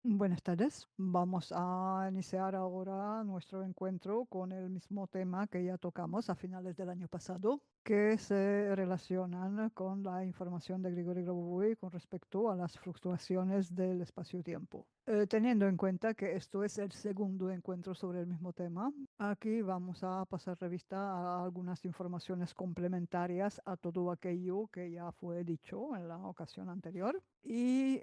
Buenas tardes. Vamos a iniciar ahora nuestro encuentro con el mismo tema que ya tocamos a finales del año pasado, que se relacionan con la información de Grigori Grabovoi con respecto a las fluctuaciones del espacio-tiempo. Teniendo en cuenta que esto es el segundo encuentro sobre el mismo tema, aquí vamos a pasar revista a algunas informaciones complementarias a todo aquello que ya fue dicho en la ocasión anterior. Y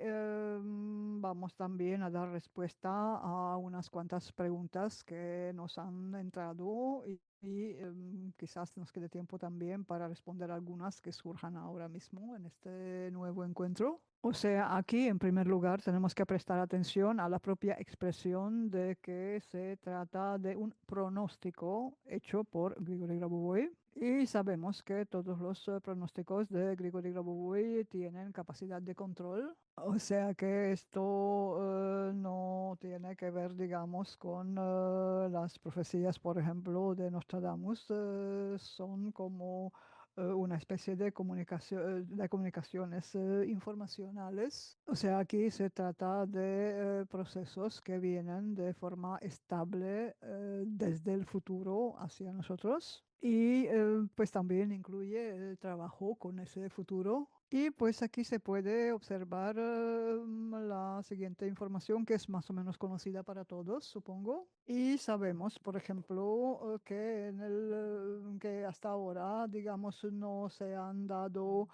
vamos también a dar respuesta a unas cuantas preguntas que nos han entrado y quizás nos quede tiempo también para responder algunas que surjan ahora mismo en este nuevo encuentro. O sea, aquí en primer lugar tenemos que prestar atención a la propia expresión de que se trata de un pronóstico hecho por Grigori Grabovoi. Y sabemos que todos los pronósticos de Grigori Grabovoi tienen capacidad de control, o sea que esto no tiene que ver, digamos, con las profecías, por ejemplo, de Nostradamus. Son como una especie de comunicaciones informacionales. O sea, aquí se trata de procesos que vienen de forma estable desde el futuro hacia nosotros. Y pues también incluye el trabajo con ese futuro. Y pues aquí se puede observar la siguiente información que es más o menos conocida para todos, supongo. Y sabemos, por ejemplo, que, que hasta ahora, digamos, no se han dado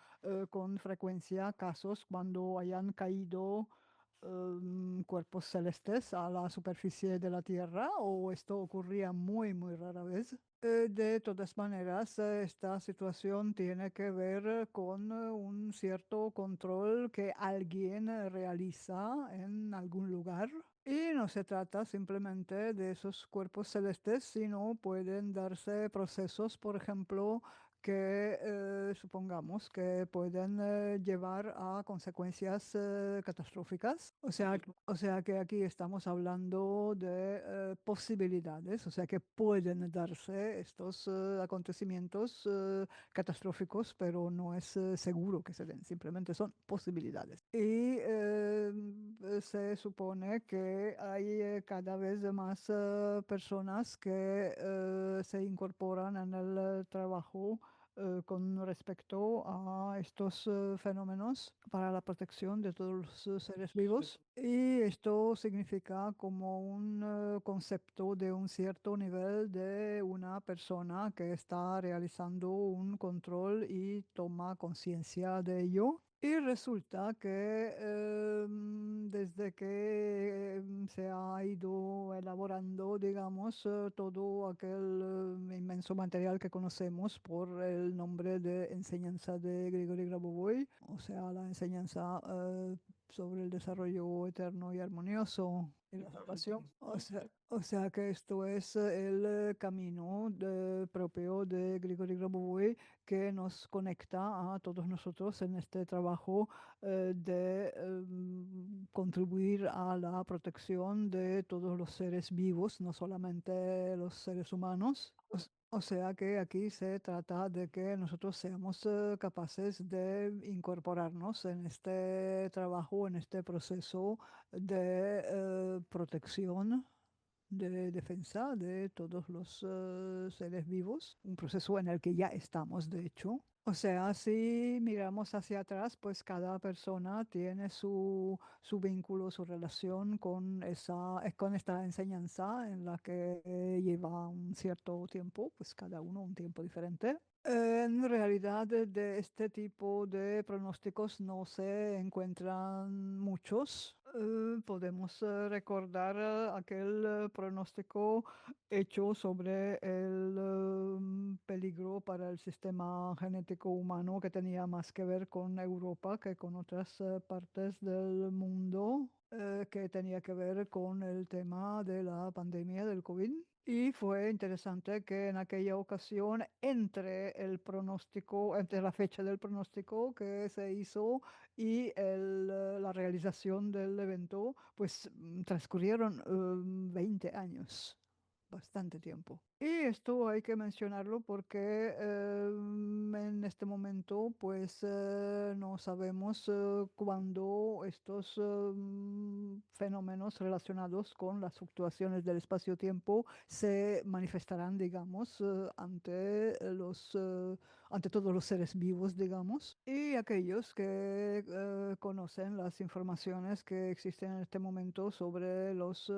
con frecuencia casos cuando hayan caído cuerpos celestes a la superficie de la Tierra, o esto ocurría muy, muy rara vez. De todas maneras, esta situación tiene que ver con un cierto control que alguien realiza en algún lugar. Y no se trata simplemente de esos cuerpos celestes, sino pueden darse procesos, por ejemplo, que supongamos que pueden llevar a consecuencias catastróficas. O sea que aquí estamos hablando de posibilidades, o sea que pueden darse estos acontecimientos catastróficos, pero no es seguro que se den, simplemente son posibilidades. Y se supone que hay cada vez más personas que se incorporan en el trabajo con respecto a estos fenómenos para la protección de todos los seres vivos. Y esto significa como un concepto de un cierto nivel de una persona que está realizando un control y toma conciencia de ello. Y resulta que desde que se ha ido elaborando, digamos, todo aquel inmenso material que conocemos por el nombre de enseñanza de Grigori Grabovoi, o sea, la enseñanza sobre el desarrollo eterno y armonioso y la salvación. O sea que esto es el camino propio de Grigori Grabovoi que nos conecta a todos nosotros en este trabajo de contribuir a la protección de todos los seres vivos, no solamente los seres humanos. O sea que aquí se trata de que nosotros seamos capaces de incorporarnos en este trabajo, en este proceso de protección, de defensa de todos los seres vivos, un proceso en el que ya estamos, de hecho. O sea, si miramos hacia atrás, pues cada persona tiene su vínculo, su relación con con esta enseñanza en la que lleva un cierto tiempo, pues cada uno un tiempo diferente. En realidad, de este tipo de pronósticos no se encuentran muchos. Podemos recordar aquel pronóstico hecho sobre el peligro para el sistema genético humano que tenía más que ver con Europa que con otras partes del mundo, que tenía que ver con el tema de la pandemia del COVID. Y fue interesante que en aquella ocasión, entre el pronóstico, entre la fecha del pronóstico que se hizo y la realización del evento, pues transcurrieron 20 años, bastante tiempo. Y esto hay que mencionarlo porque en este momento pues no sabemos cuándo estos fenómenos relacionados con las fluctuaciones del espacio-tiempo se manifestarán, digamos, ante todos los seres vivos, digamos, y aquellos que conocen las informaciones que existen en este momento sobre los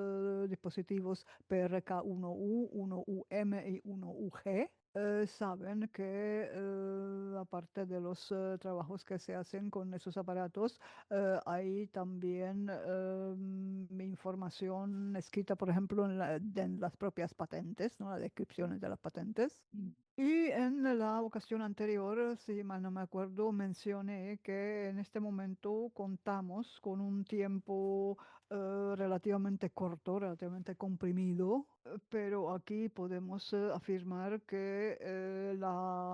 dispositivos PRK-1U, 1UM y 1UG. Saben que aparte de los trabajos que se hacen con esos aparatos, hay también información escrita, por ejemplo, en las propias patentes, ¿no? Las descripciones de las patentes. Y en la ocasión anterior, si mal no me acuerdo, mencioné que en este momento contamos con un tiempo relativamente corto, relativamente comprimido, pero aquí podemos afirmar que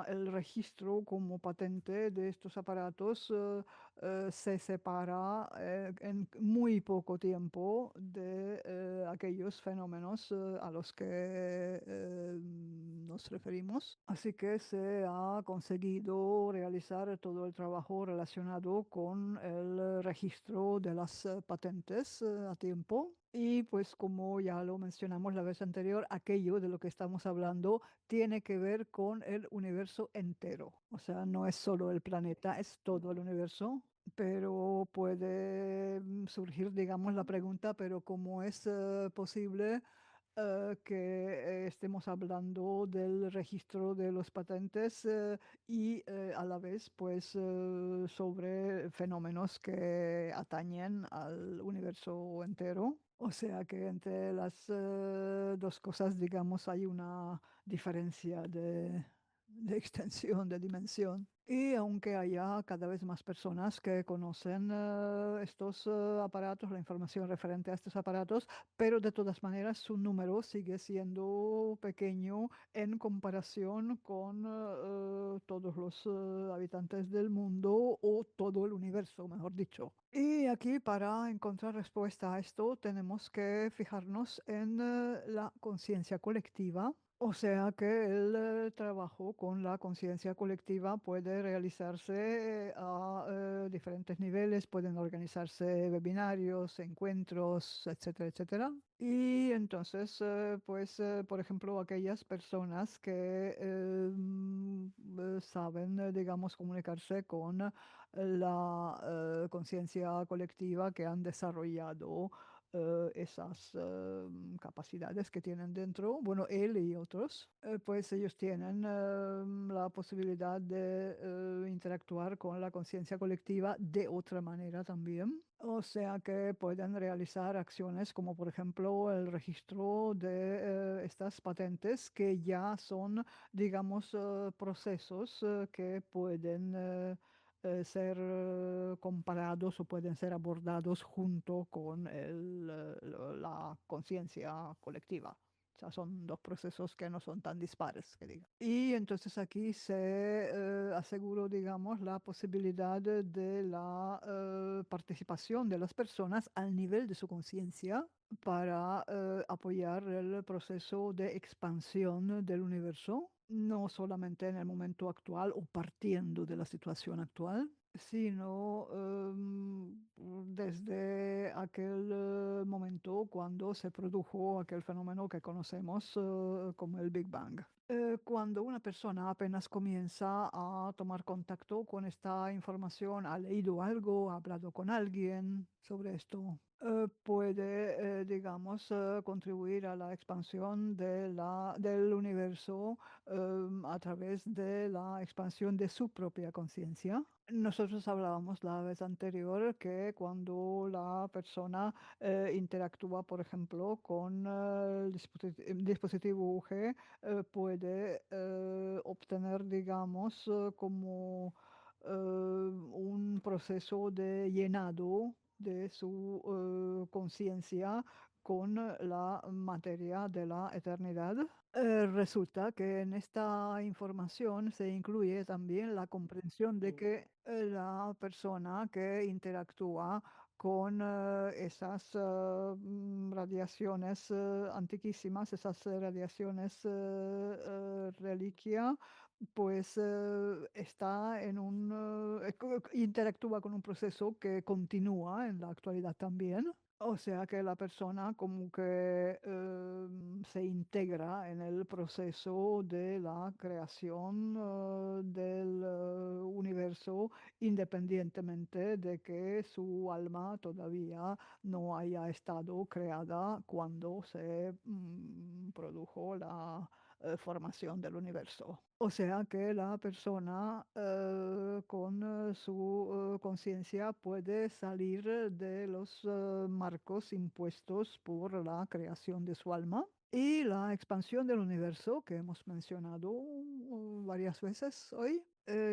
el registro como patente de estos aparatos se separa en muy poco tiempo de aquellos fenómenos a los que nos referimos. Así que se ha conseguido realizar todo el trabajo relacionado con el registro de las patentes a tiempo. Y pues como ya lo mencionamos la vez anterior, aquello de lo que estamos hablando tiene que ver con el universo entero. O sea, no es solo el planeta, es todo el universo. Pero puede surgir, digamos, la pregunta, pero ¿cómo es posible que estemos hablando del registro de los patentes y a la vez pues sobre fenómenos que atañen al universo entero? O sea que entre las dos cosas, digamos, hay una diferencia de extensión, de dimensión. Y aunque haya cada vez más personas que conocen estos aparatos, la información referente a estos aparatos, pero de todas maneras su número sigue siendo pequeño en comparación con todos los habitantes del mundo o todo el universo, mejor dicho. Y aquí para encontrar respuesta a esto tenemos que fijarnos en la conciencia colectiva. O sea que el trabajo con la conciencia colectiva puede realizarse a diferentes niveles, pueden organizarse webinarios, encuentros, etcétera, etcétera. Y entonces, pues, por ejemplo, aquellas personas que saben, digamos, comunicarse con la conciencia colectiva que han desarrollado esas capacidades que tienen dentro, bueno, él y otros, pues ellos tienen la posibilidad de interactuar con la conciencia colectiva de otra manera también. O sea que pueden realizar acciones como por ejemplo el registro de estas patentes que ya son, digamos, procesos que pueden ser comparados o pueden ser abordados junto con la conciencia colectiva. O sea, son dos procesos que no son tan dispares, que diga. Y entonces aquí se aseguró, digamos, la posibilidad de la participación de las personas al nivel de su conciencia para apoyar el proceso de expansión del universo, no solamente en el momento actual o partiendo de la situación actual, sino desde aquel momento cuando se produjo aquel fenómeno que conocemos como el Big Bang. Cuando una persona apenas comienza a tomar contacto con esta información, ha leído algo, ha hablado con alguien sobre esto, puede, digamos, contribuir a la expansión del universo a través de la expansión de su propia conciencia. Nosotros hablábamos la vez anterior que cuando la persona interactúa, por ejemplo, con el dispositivo UG, puede obtener, digamos, como un proceso de llenado de su conciencia con la materia de la eternidad. Resulta que en esta información se incluye también la comprensión de que la persona que interactúa con esas radiaciones antiquísimas, esas radiaciones reliquia, pues está en un, interactúa con un proceso que continúa en la actualidad también. O sea que la persona como que se integra en el proceso de la creación del universo, independientemente de que su alma todavía no haya estado creada cuando se produjo la formación del universo. O sea que la persona con su conciencia puede salir de los marcos impuestos por la creación de su alma. Y la expansión del universo, que hemos mencionado varias veces hoy,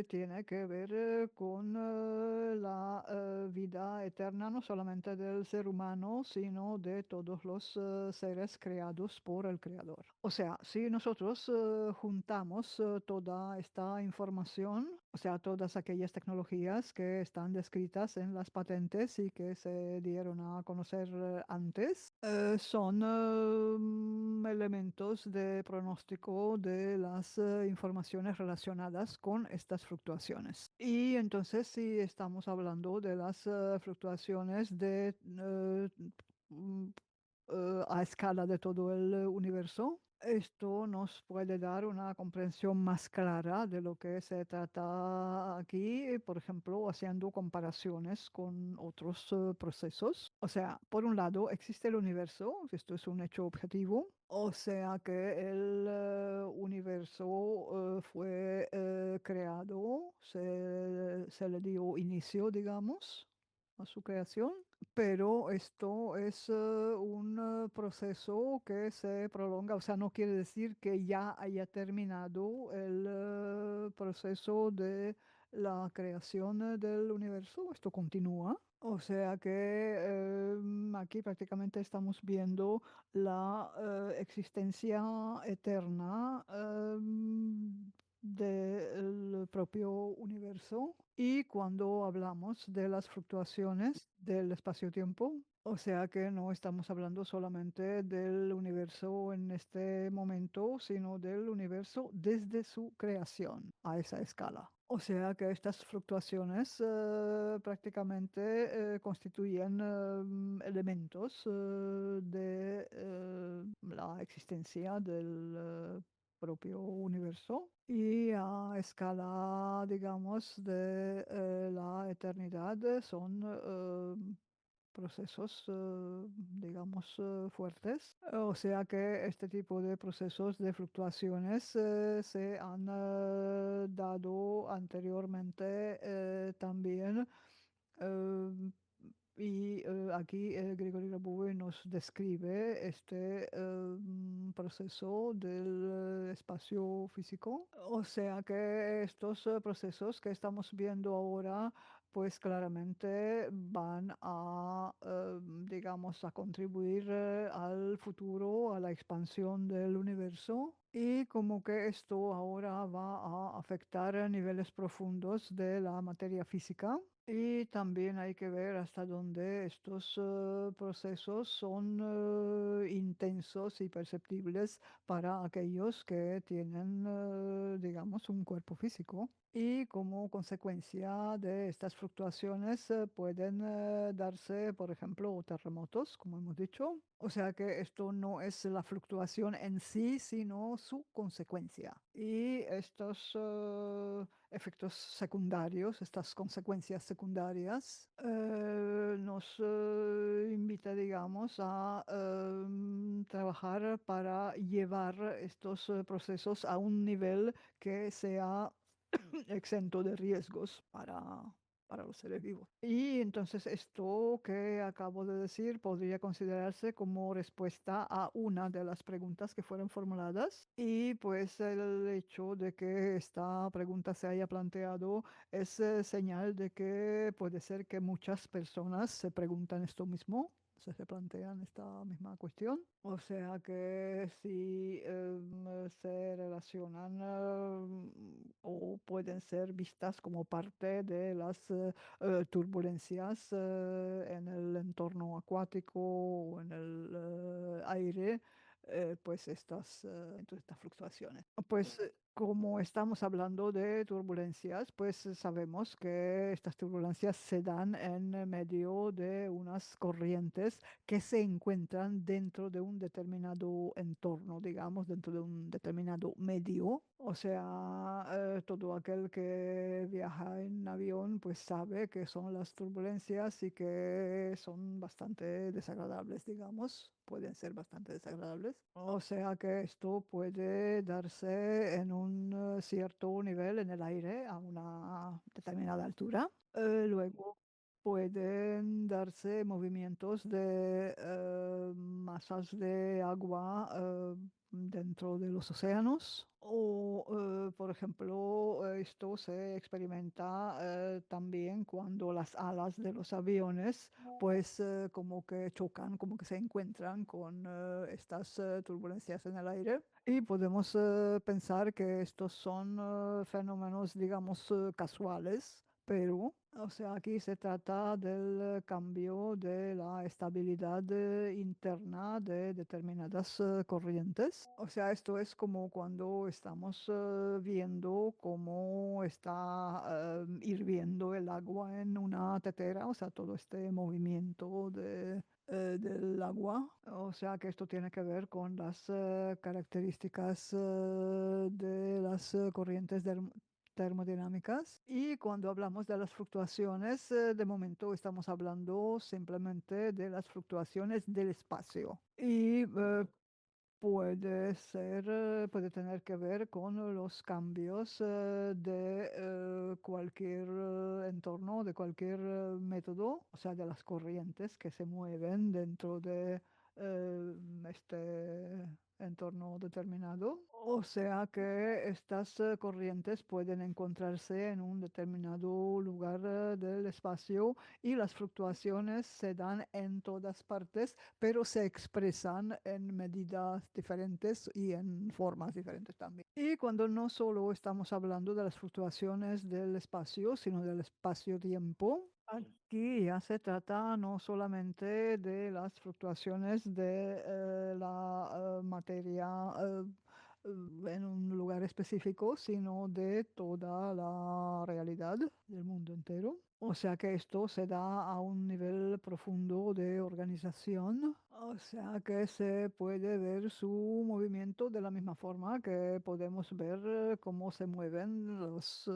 tiene que ver con la vida eterna, no solamente del ser humano, sino de todos los seres creados por el Creador. O sea, si nosotros juntamos toda esta información, o sea, todas aquellas tecnologías que están descritas en las patentes y que se dieron a conocer antes, son elementos de pronóstico de las informaciones relacionadas con estas fluctuaciones. Y entonces, si estamos hablando de las fluctuaciones de mm, a escala de todo el universo, esto nos puede dar una comprensión más clara de lo que se trata aquí, por ejemplo, haciendo comparaciones con otros procesos. O sea, por un lado existe el universo, esto es un hecho objetivo, o sea que el universo fue creado, se le dio inicio, digamos, a su creación, pero esto es un proceso que se prolonga, o sea, no quiere decir que ya haya terminado el proceso de la creación del universo, esto continúa. O sea que aquí prácticamente estamos viendo la existencia eterna del propio universo. Y cuando hablamos de las fluctuaciones del espacio-tiempo, o sea que no estamos hablando solamente del universo en este momento, sino del universo desde su creación a esa escala. O sea que estas fluctuaciones prácticamente constituyen elementos de la existencia del propio universo y a escala, digamos, de la eternidad son procesos, digamos, fuertes. O sea que este tipo de procesos de fluctuaciones se han dado anteriormente también. eh, y aquí Grigori Grabovoi nos describe este proceso del espacio físico. O sea que estos procesos que estamos viendo ahora, pues claramente van a, digamos, a contribuir al futuro, a la expansión del universo. Y como que esto ahora va a afectar a niveles profundos de la materia física. Y también hay que ver hasta dónde estos procesos son intensos y perceptibles para aquellos que tienen, digamos, un cuerpo físico. Y como consecuencia de estas fluctuaciones pueden darse, por ejemplo, terremotos, como hemos dicho. O sea que esto no es la fluctuación en sí, sino su consecuencia. Y estos efectos secundarios, estas consecuencias secundarias, nos invita, digamos, a trabajar para llevar estos procesos a un nivel que sea exento de riesgos para los seres vivos. Y entonces esto que acabo de decir podría considerarse como respuesta a una de las preguntas que fueron formuladas. Y pues el hecho de que esta pregunta se haya planteado es señal de que puede ser que muchas personas se preguntan esto mismo se plantean esta misma cuestión. O sea que si se relacionan o pueden ser vistas como parte de las turbulencias en el entorno acuático o en el aire, pues estas fluctuaciones. Pues como estamos hablando de turbulencias, pues sabemos que estas turbulencias se dan en medio de unas corrientes que se encuentran dentro de un determinado entorno, digamos, dentro de un determinado medio. O sea, todo aquel que viaja en avión, pues sabe que son las turbulencias y que son bastante desagradables, digamos, pueden ser bastante desagradables. O sea que esto puede darse en un cierto nivel en el aire a una determinada altura. Luego pueden darse movimientos de masas de agua dentro de los océanos. O, por ejemplo, esto se experimenta también cuando las alas de los aviones, pues como que chocan, como que se encuentran con estas turbulencias en el aire. Y podemos pensar que estos son fenómenos, digamos, casuales, pero, o sea, aquí se trata del cambio de la estabilidad interna de determinadas corrientes. O sea, esto es como cuando estamos viendo cómo está hirviendo el agua en una tetera, o sea, todo este movimiento del agua. O sea, que esto tiene que ver con las características de las corrientes termodinámicas. Y cuando hablamos de las fluctuaciones, de momento estamos hablando simplemente de las fluctuaciones del espacio. Y puede ser, puede tener que ver con los cambios de cualquier entorno, de cualquier método, o sea, de las corrientes que se mueven dentro de este entorno determinado. O sea que estas corrientes pueden encontrarse en un determinado lugar del espacio y las fluctuaciones se dan en todas partes, pero se expresan en medidas diferentes y en formas diferentes también. Y cuando no solo estamos hablando de las fluctuaciones del espacio, sino del espacio-tiempo, aquí ya se trata no solamente de las fluctuaciones de la materia en un lugar específico, sino de toda la realidad del mundo entero. O sea que esto se da a un nivel profundo de organización, o sea que se puede ver su movimiento de la misma forma que podemos ver cómo se mueven los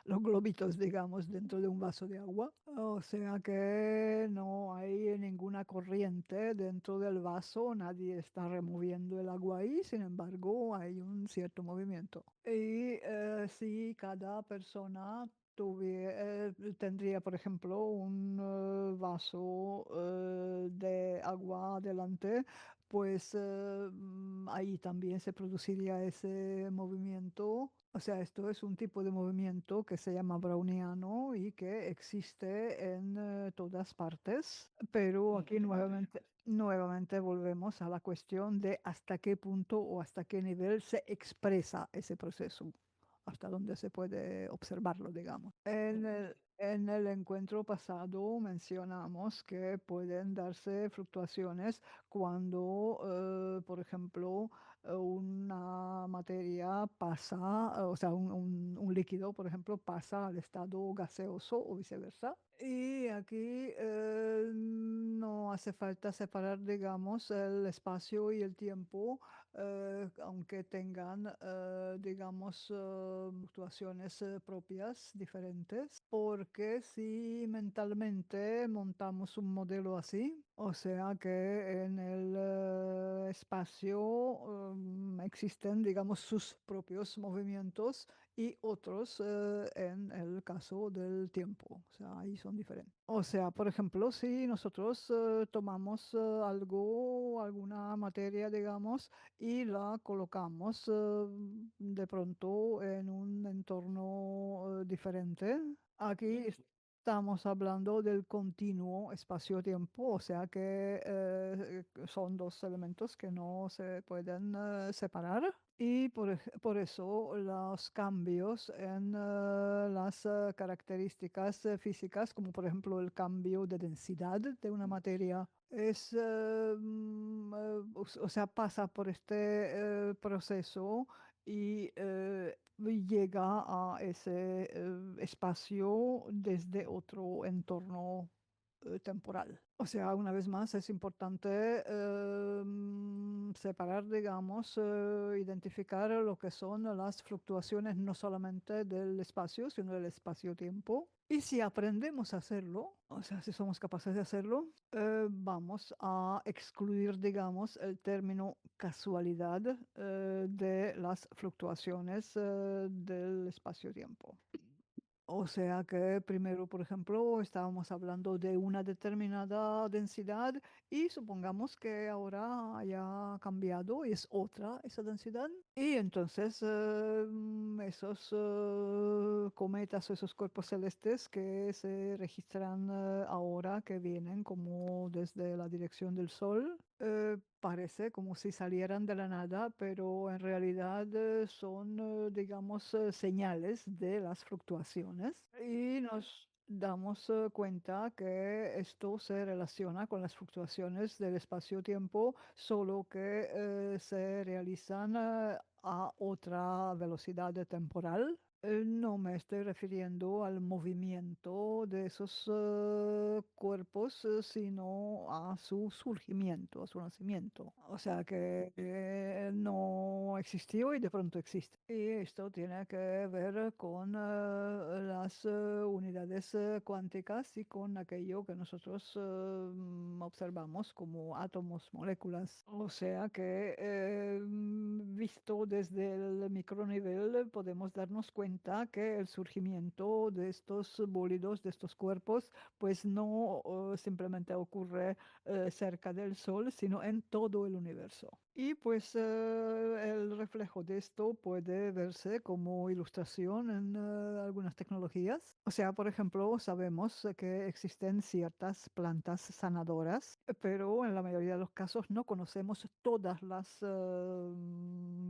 globitos, digamos, dentro de un vaso de agua. O sea que no hay ninguna corriente dentro del vaso, nadie está removiendo el agua ahí, sin embargo hay un cierto movimiento. Y si cada persona tendría, por ejemplo, un vaso de agua delante, pues ahí también se produciría ese movimiento. O sea, esto es un tipo de movimiento que se llama browniano y que existe en todas partes, pero aquí nuevamente volvemos a la cuestión de hasta qué punto o hasta qué nivel se expresa ese proceso, hasta dónde se puede observarlo, digamos. En el encuentro pasado mencionamos que pueden darse fluctuaciones cuando, por ejemplo, una materia pasa, o sea, un líquido, por ejemplo, pasa al estado gaseoso o viceversa. Y aquí no hace falta separar, digamos, el espacio y el tiempo, aunque tengan, digamos, fluctuaciones propias diferentes, porque si mentalmente montamos un modelo así, o sea que en el espacio existen, digamos, sus propios movimientos y otros en el caso del tiempo, o sea, ahí son diferentes. O sea, por ejemplo, si nosotros tomamos algo, alguna materia, digamos, y la colocamos de pronto en un entorno diferente. Aquí estamos hablando del continuo espacio-tiempo, o sea que son dos elementos que no se pueden separar. Y por eso los cambios en las características físicas, como por ejemplo el cambio de densidad de una materia, o sea, pasa por este proceso y llega a ese espacio desde otro entorno temporal. O sea, una vez más, es importante separar, digamos, identificar lo que son las fluctuaciones no solamente del espacio, sino del espacio-tiempo. Y si aprendemos a hacerlo, o sea, si somos capaces de hacerlo, vamos a excluir, digamos, el término casualidad de las fluctuaciones del espacio-tiempo. O sea que primero, por ejemplo, estábamos hablando de una determinada densidad y supongamos que ahora haya cambiado y es otra esa densidad. Y entonces esos cometas o esos cuerpos celestes que se registran ahora, que vienen como desde la dirección del Sol, parece como si salieran de la nada, pero en realidad son, digamos, señales de las fluctuaciones y nos damos cuenta que esto se relaciona con las fluctuaciones del espacio-tiempo, solo que se realizan a otra velocidad temporal. No me estoy refiriendo al movimiento de esos cuerpos, sino a su surgimiento, a su nacimiento. O sea que no existió y de pronto existe. Y esto tiene que ver con las unidades cuánticas y con aquello que nosotros observamos como átomos, moléculas. O sea que visto desde el micronivel podemos darnos cuenta que el surgimiento de estos bólidos, de estos cuerpos, pues no simplemente ocurre cerca del Sol, sino en todo el universo. Y pues el reflejo de esto puede verse como ilustración en algunas tecnologías. O sea, por ejemplo, sabemos que existen ciertas plantas sanadoras, pero en la mayoría de los casos no conocemos todas las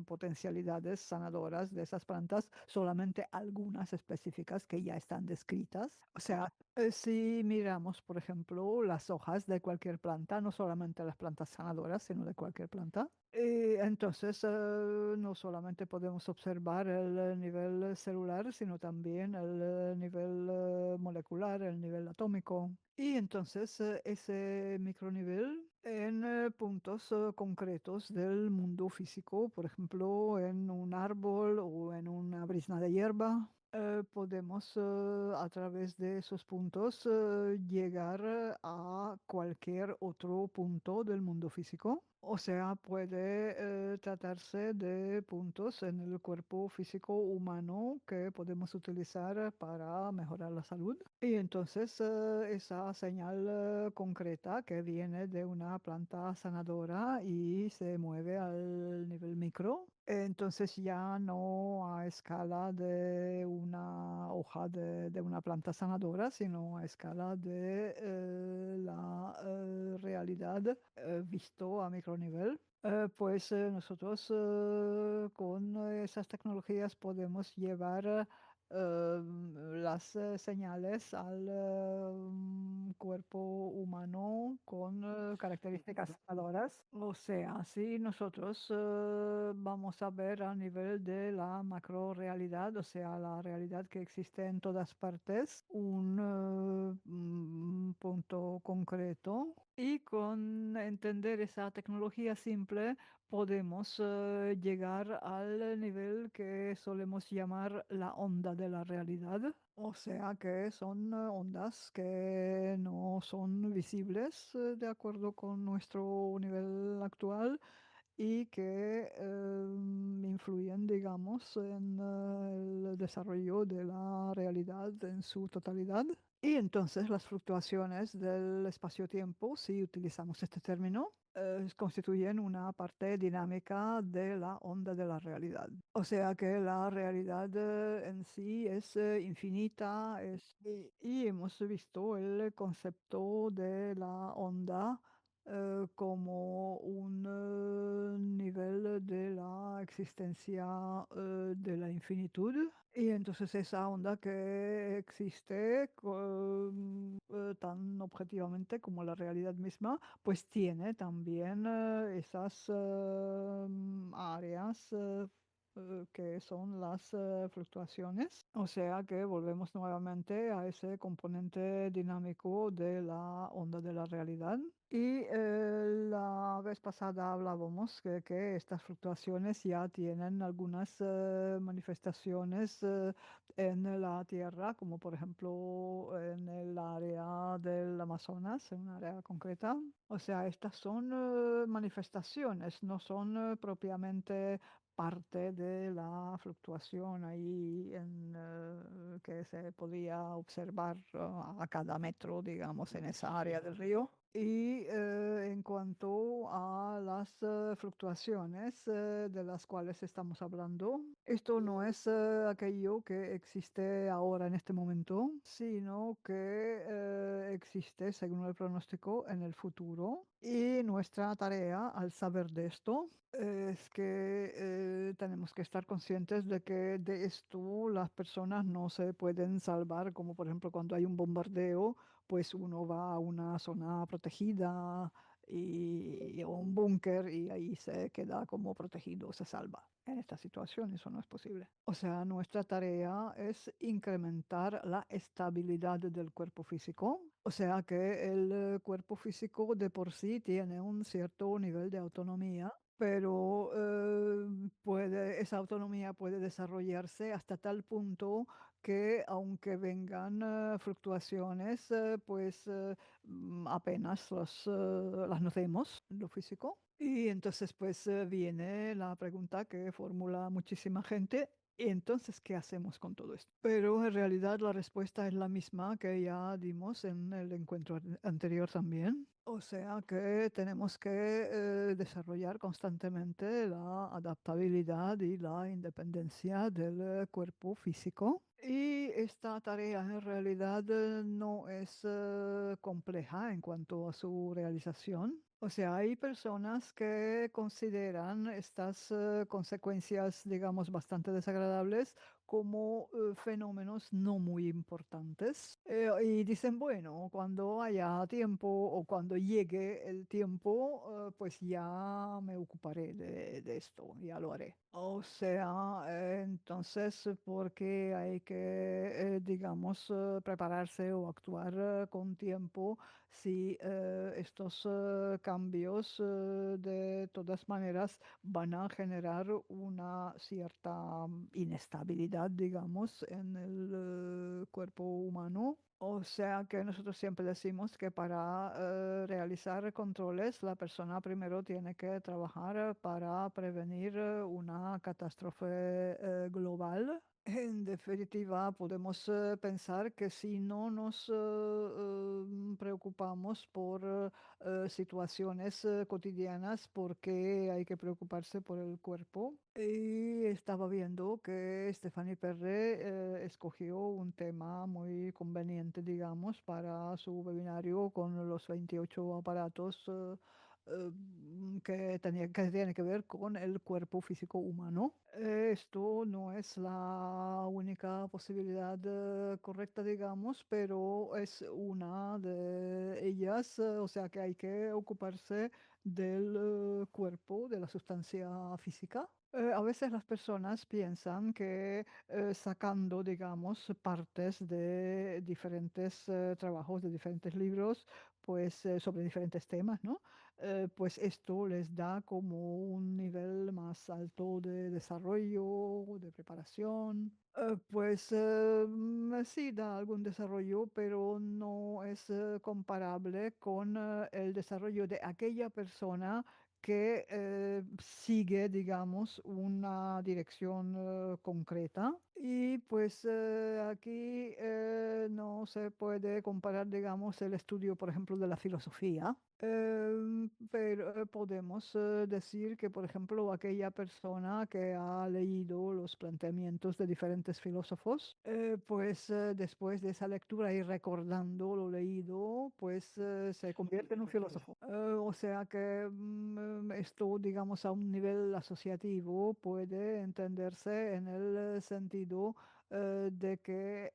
potencialidades sanadoras de esas plantas, solamente algunas específicas que ya están descritas. O sea, si miramos, por ejemplo, las hojas de cualquier planta, no solamente las plantas sanadoras, sino de cualquier planta, entonces no solamente podemos observar el nivel celular, sino también el nivel molecular, el nivel atómico. Y entonces ese micronivel en puntos concretos del mundo físico, por ejemplo, en un árbol o en una brizna de hierba, podemos a través de esos puntos llegar a cualquier otro punto del mundo físico. O sea, puede tratarse de puntos en el cuerpo físico humano que podemos utilizar para mejorar la salud. Y entonces esa señal concreta que viene de una planta sanadora y se mueve al nivel micro, entonces ya no a escala de una hoja de una planta sanadora, sino a escala de la realidad visto a micronivel. Pues nosotros con esas tecnologías podemos llevar las señales al cuerpo humano con características sanadoras. O sea, si nosotros vamos a ver a nivel de la macro realidad, o sea, la realidad que existe en todas partes, un punto concreto, y con entender esa tecnología simple podemos llegar al nivel que solemos llamar la onda de la realidad. O sea que son ondas que no son visibles de acuerdo con nuestro nivel actual y que influyen, digamos, en el desarrollo de la realidad en su totalidad. Y entonces las fluctuaciones del espacio-tiempo, si utilizamos este término, constituyen una parte dinámica de la onda de la realidad. O sea que la realidad en sí es infinita y hemos visto el concepto de la onda como un nivel de la existencia de la infinitud. Y entonces esa onda que existe tan objetivamente como la realidad misma, pues tiene también esas áreas que son las fluctuaciones. O sea que volvemos nuevamente a ese componente dinámico de la onda de la realidad. Y la vez pasada hablábamos que estas fluctuaciones ya tienen algunas manifestaciones en la Tierra, como por ejemplo en el área del Amazonas, en un área concreta. O sea, estas son manifestaciones, no son propiamente parte de la fluctuación ahí que se podía observar a cada metro, digamos, en esa área del río. Y en cuanto a las fluctuaciones de las cuales estamos hablando, esto no es aquello que existe ahora en este momento, sino que existe, según el pronóstico, en el futuro. Y nuestra tarea al saber de esto es que tenemos que estar conscientes de que de esto las personas no se pueden salvar, como por ejemplo cuando hay un bombardeo, pues uno va a una zona protegida o un búnker y ahí se queda como protegido, se salva. En esta situación eso no es posible. O sea, nuestra tarea es incrementar la estabilidad del cuerpo físico. O sea que el cuerpo físico de por sí tiene un cierto nivel de autonomía, pero esa autonomía puede desarrollarse hasta tal punto que aunque vengan fluctuaciones, pues apenas las notemos en lo físico. Y entonces pues viene la pregunta que formula muchísima gente. ¿Y entonces qué hacemos con todo esto? Pero en realidad la respuesta es la misma que ya dimos en el encuentro anterior también. O sea que tenemos que desarrollar constantemente la adaptabilidad y la independencia del cuerpo físico. Y esta tarea en realidad no es compleja en cuanto a su realización. O sea, hay personas que consideran estas consecuencias, digamos, bastante desagradables como fenómenos no muy importantes. Y dicen, bueno, cuando haya tiempo o cuando llegue el tiempo, pues ya me ocuparé de esto, ya lo haré. O sea, entonces, porque hay que, digamos, prepararse o actuar con tiempo si estos cambios de todas maneras van a generar una cierta inestabilidad, digamos, en el cuerpo humano. O sea que nosotros siempre decimos que para realizar controles la persona primero tiene que trabajar para prevenir una catástrofe global. En definitiva, podemos pensar que si no nos preocupamos por situaciones cotidianas, porque hay que preocuparse por el cuerpo. Y estaba viendo que Stephanie Perre escogió un tema muy conveniente, digamos, para su webinario con los 28 aparatos que tiene que ver con el cuerpo físico humano. Esto no es la única posibilidad correcta, digamos, pero es una de ellas, o sea que hay que ocuparse del cuerpo, de la sustancia física. A veces las personas piensan que sacando, digamos, partes de diferentes trabajos, de diferentes libros, pues sobre diferentes temas, ¿no? Pues esto les da como un nivel más alto de desarrollo, de preparación. Pues sí da algún desarrollo, pero no es comparable con el desarrollo de aquella persona que sigue, digamos, una dirección concreta. Y pues aquí no se puede comparar, digamos, el estudio, por ejemplo, de la filosofía, pero podemos decir que, por ejemplo, aquella persona que ha leído los planteamientos de diferentes filósofos, pues después de esa lectura y recordando lo leído, pues se convierte en un filósofo. O sea que esto, digamos, a un nivel asociativo puede entenderse en el sentido de que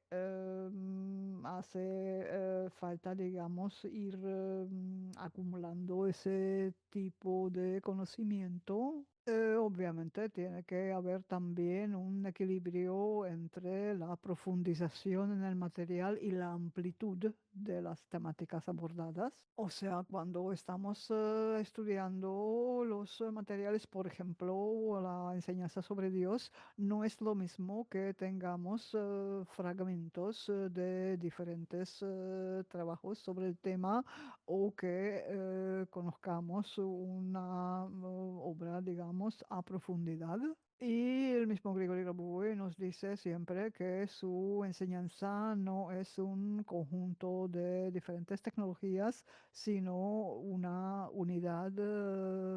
hace falta, digamos, ir acumulando ese tipo de conocimiento. Obviamente tiene que haber también un equilibrio entre la profundización en el material y la amplitud de las temáticas abordadas. O sea, cuando estamos estudiando los materiales, por ejemplo, la enseñanza sobre Dios, no es lo mismo que tengamos fragmentos de diferentes trabajos sobre el tema o que conozcamos una obra, digamos, a profundidad. Y el mismo Grigori Grabovoi nos dice siempre que su enseñanza no es un conjunto de diferentes tecnologías, sino una unidad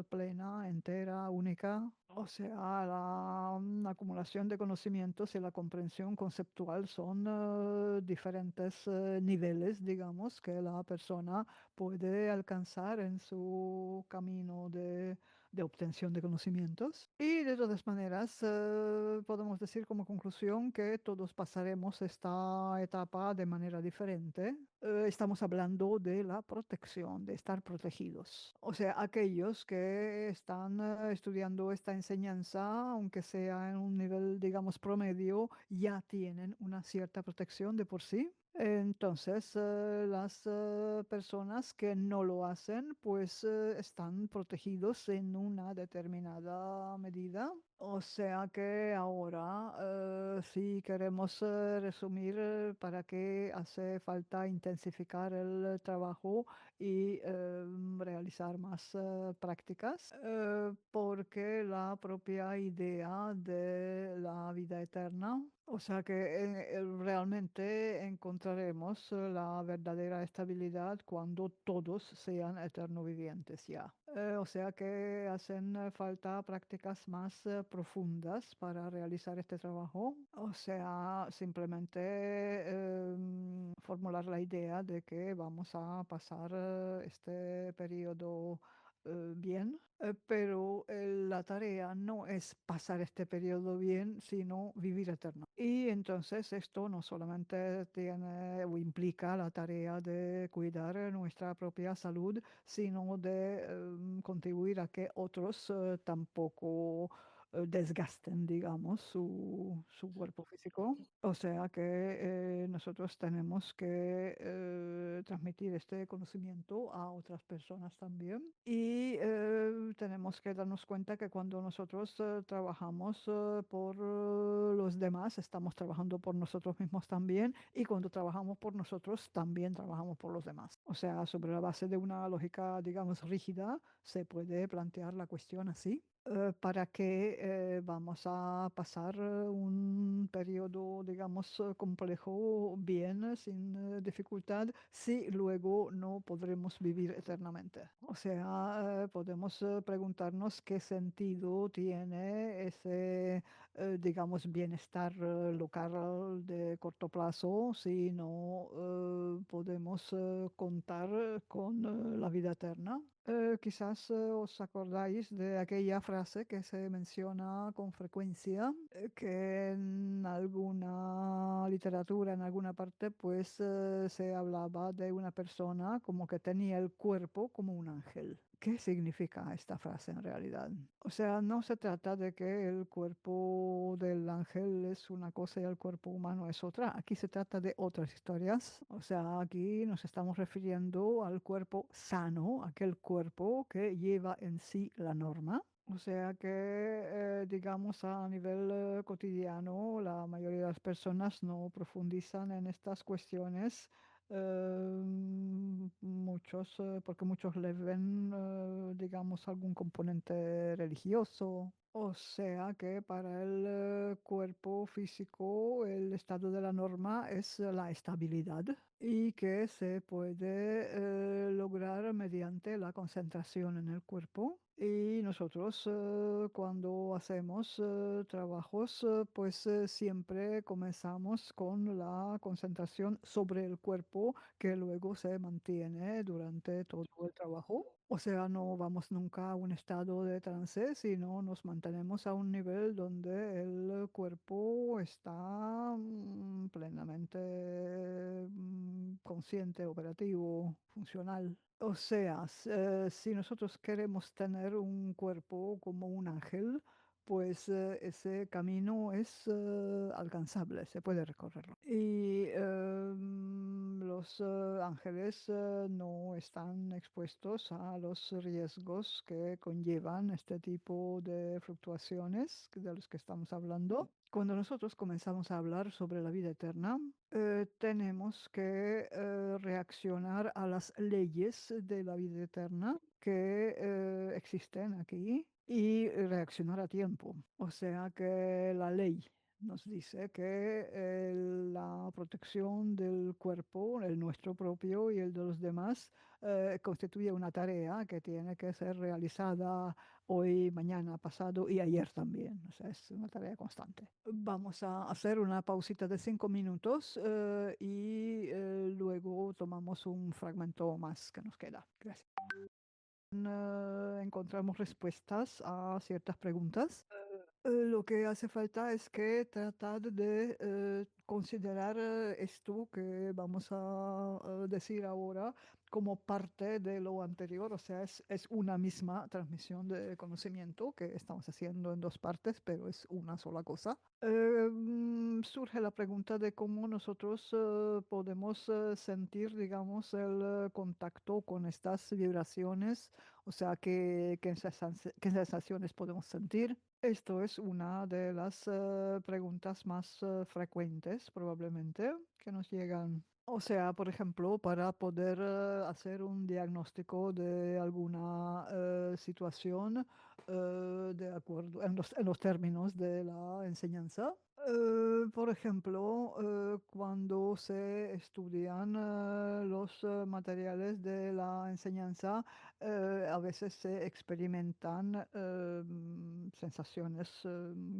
plena, entera, única. O sea, la acumulación de conocimientos y la comprensión conceptual son diferentes niveles, digamos, que la persona puede alcanzar en su camino de obtención de conocimientos. Y de todas maneras, podemos decir como conclusión que todos pasaremos esta etapa de manera diferente. Estamos hablando de la protección, de estar protegidos. O sea, aquellos que están estudiando esta enseñanza, aunque sea en un nivel, digamos, promedio, ya tienen una cierta protección de por sí. Entonces, las personas que no lo hacen, pues están protegidos en una determinada medida. O sea que ahora, si queremos resumir para qué hace falta intensificar el trabajo y realizar más prácticas, porque la propia idea de la vida eterna, o sea que realmente encontraremos la verdadera estabilidad cuando todos sean eternovivientes ya. O sea que hacen falta prácticas más profundas para realizar este trabajo. O sea, simplemente formular la idea de que vamos a pasar este periodo bien, pero la tarea no es pasar este periodo bien, sino vivir eterno. Y entonces esto no solamente tiene o implica la tarea de cuidar nuestra propia salud, sino de contribuir a que otros tampoco desgasten, digamos, su cuerpo físico. O sea que nosotros tenemos que transmitir este conocimiento a otras personas también. Y tenemos que darnos cuenta que cuando nosotros trabajamos por los demás, estamos trabajando por nosotros mismos también. Y cuando trabajamos por nosotros, también trabajamos por los demás. O sea, sobre la base de una lógica, digamos, rígida, se puede plantear la cuestión así. ¿Para qué vamos a pasar un periodo, digamos, complejo bien, sin dificultad, si luego no podremos vivir eternamente? O sea, podemos preguntarnos qué sentido tiene ese, digamos, bienestar local de corto plazo si no podemos contar con la vida eterna. Quizás os acordáis de aquella frase que se menciona con frecuencia, que en alguna literatura, en alguna parte, pues se hablaba de una persona como que tenía el cuerpo como un ángel. ¿Qué significa esta frase en realidad? O sea, no se trata de que el cuerpo del ángel es una cosa y el cuerpo humano es otra. Aquí se trata de otras historias. O sea, aquí nos estamos refiriendo al cuerpo sano, aquel cuerpo que lleva en sí la norma. O sea que, digamos, a nivel cotidiano, la mayoría de las personas no profundizan en estas cuestiones porque muchos le ven, digamos, algún componente religioso. O sea que para el cuerpo físico el estado de la norma es la estabilidad y que se puede lograr mediante la concentración en el cuerpo. Y nosotros cuando hacemos trabajos, pues siempre comenzamos con la concentración sobre el cuerpo que luego se mantiene durante todo el trabajo. O sea, no vamos nunca a un estado de trance, sino nos mantenemos a un nivel donde el cuerpo está plenamente consciente, operativo, funcional. O sea, si nosotros queremos tener un cuerpo como un ángel, pues ese camino es alcanzable, se puede recorrerlo. Y los ángeles no están expuestos a los riesgos que conllevan este tipo de fluctuaciones de los que estamos hablando. Cuando nosotros comenzamos a hablar sobre la vida eterna, tenemos que reaccionar a las leyes de la vida eterna que existen aquí y reaccionar a tiempo. O sea que la ley nos dice que la protección del cuerpo, el nuestro propio y el de los demás, constituye una tarea que tiene que ser realizada hoy, mañana, pasado y ayer también. O sea, es una tarea constante. Vamos a hacer una pausita de 5 minutos y luego tomamos un fragmento más que nos queda. Gracias. Encontramos respuestas a ciertas preguntas. Lo que hace falta es que tratar de considerar esto que vamos a decir ahora como parte de lo anterior, o sea, es una misma transmisión de conocimiento que estamos haciendo en dos partes, pero es una sola cosa. Surge la pregunta de cómo nosotros podemos sentir, digamos, el contacto con estas vibraciones, o sea, qué sensaciones podemos sentir. Esto es una de las preguntas más frecuentes probablemente que nos llegan. O sea, por ejemplo, para poder hacer un diagnóstico de alguna situación de acuerdo en los términos de la enseñanza. Por ejemplo, cuando se estudian los materiales de la enseñanza, a veces se experimentan sensaciones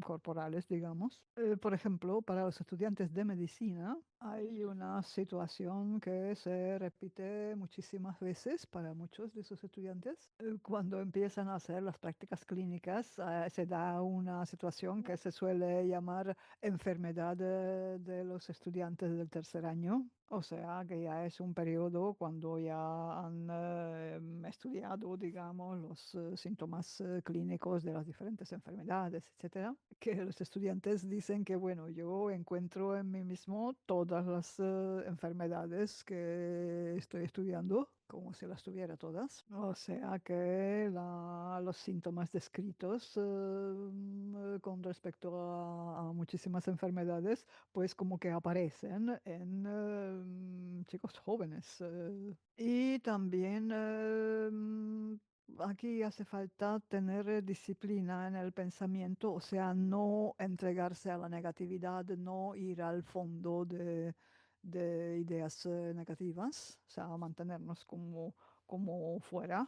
corporales, digamos. Por ejemplo, para los estudiantes de medicina hay una situación que se repite muchísimas veces para muchos de sus estudiantes. Cuando empiezan a hacer las prácticas clínicas, se da una situación que se suele llamar enfermedad de los estudiantes del tercer año. O sea, que ya es un periodo cuando ya han estudiado, digamos, los síntomas clínicos de las diferentes enfermedades, etcétera, que los estudiantes dicen que, bueno, yo encuentro en mí mismo todas las enfermedades que estoy estudiando, como si las tuviera todas. O sea que los síntomas descritos con respecto a muchísimas enfermedades, pues como que aparecen en chicos jóvenes. Y también aquí hace falta tener disciplina en el pensamiento, o sea, no entregarse a la negatividad, no ir al fondo de ideas negativas, o sea, mantenernos como fuera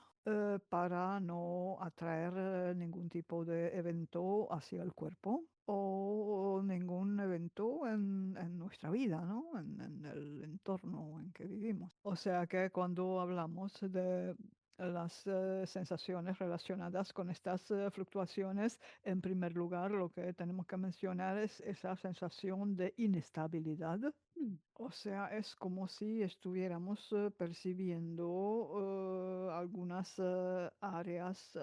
para no atraer ningún tipo de evento hacia el cuerpo o ningún evento en nuestra vida, ¿no? En el entorno en que vivimos. O sea que cuando hablamos de las sensaciones relacionadas con estas fluctuaciones, en primer lugar, lo que tenemos que mencionar es esa sensación de inestabilidad. O sea, es como si estuviéramos percibiendo algunas áreas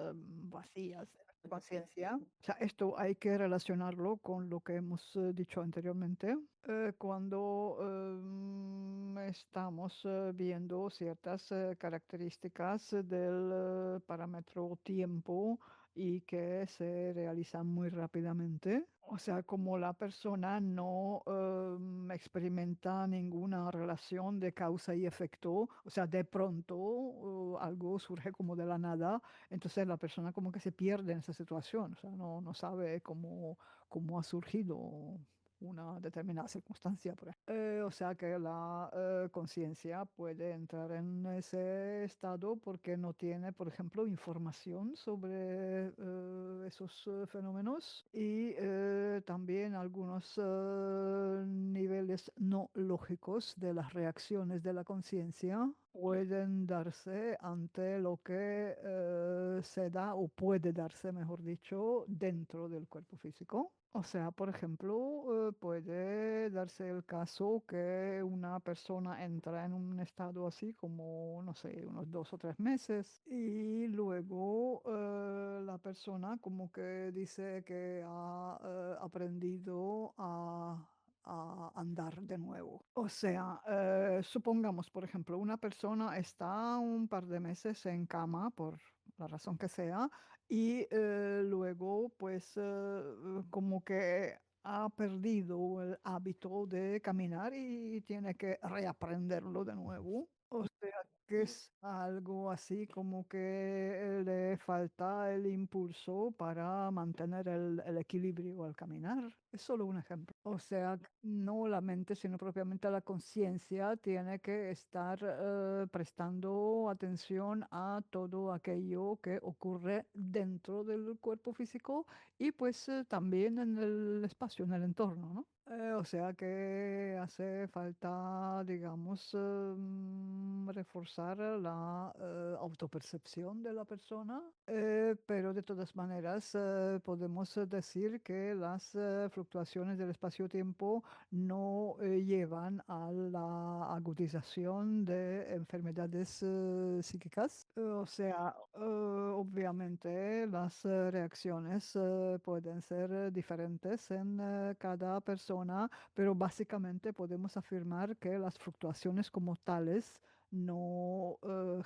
vacías de nuestra conciencia. O sea, esto hay que relacionarlo con lo que hemos dicho anteriormente. Cuando estamos viendo ciertas características del parámetro tiempo y que se realizan muy rápidamente. O sea, como la persona no experimenta ninguna relación de causa y efecto, o sea, de pronto algo surge como de la nada, entonces la persona como que se pierde en esa situación, o sea, no sabe cómo ha surgido una determinada circunstancia, por ejemplo. O sea que la conciencia puede entrar en ese estado porque no tiene, por ejemplo, información sobre esos fenómenos y también algunos niveles no lógicos de las reacciones de la conciencia pueden darse ante lo que se da o puede darse, mejor dicho, dentro del cuerpo físico. O sea, por ejemplo, puede darse el caso que una persona entra en un estado así como, no sé, unos 2 o 3 meses y luego la persona como que dice que ha aprendido a andar de nuevo. O sea, supongamos, por ejemplo, una persona está un par de meses en cama por la razón que sea y luego pues como que ha perdido el hábito de caminar y tiene que reaprenderlo de nuevo. O sea, que es algo así como que le falta el impulso para mantener el equilibrio al caminar. Es solo un ejemplo. O sea, no la mente, sino propiamente la conciencia tiene que estar prestando atención a todo aquello que ocurre dentro del cuerpo físico y pues también en el espacio, en el entorno, ¿no? O sea que hace falta, digamos, reforzar la autopercepción de la persona, pero de todas maneras podemos decir que las fluctuaciones del espacio-tiempo no llevan a la agudización de enfermedades psíquicas. O sea, obviamente las reacciones pueden ser diferentes en cada persona, pero básicamente podemos afirmar que las fluctuaciones como tales no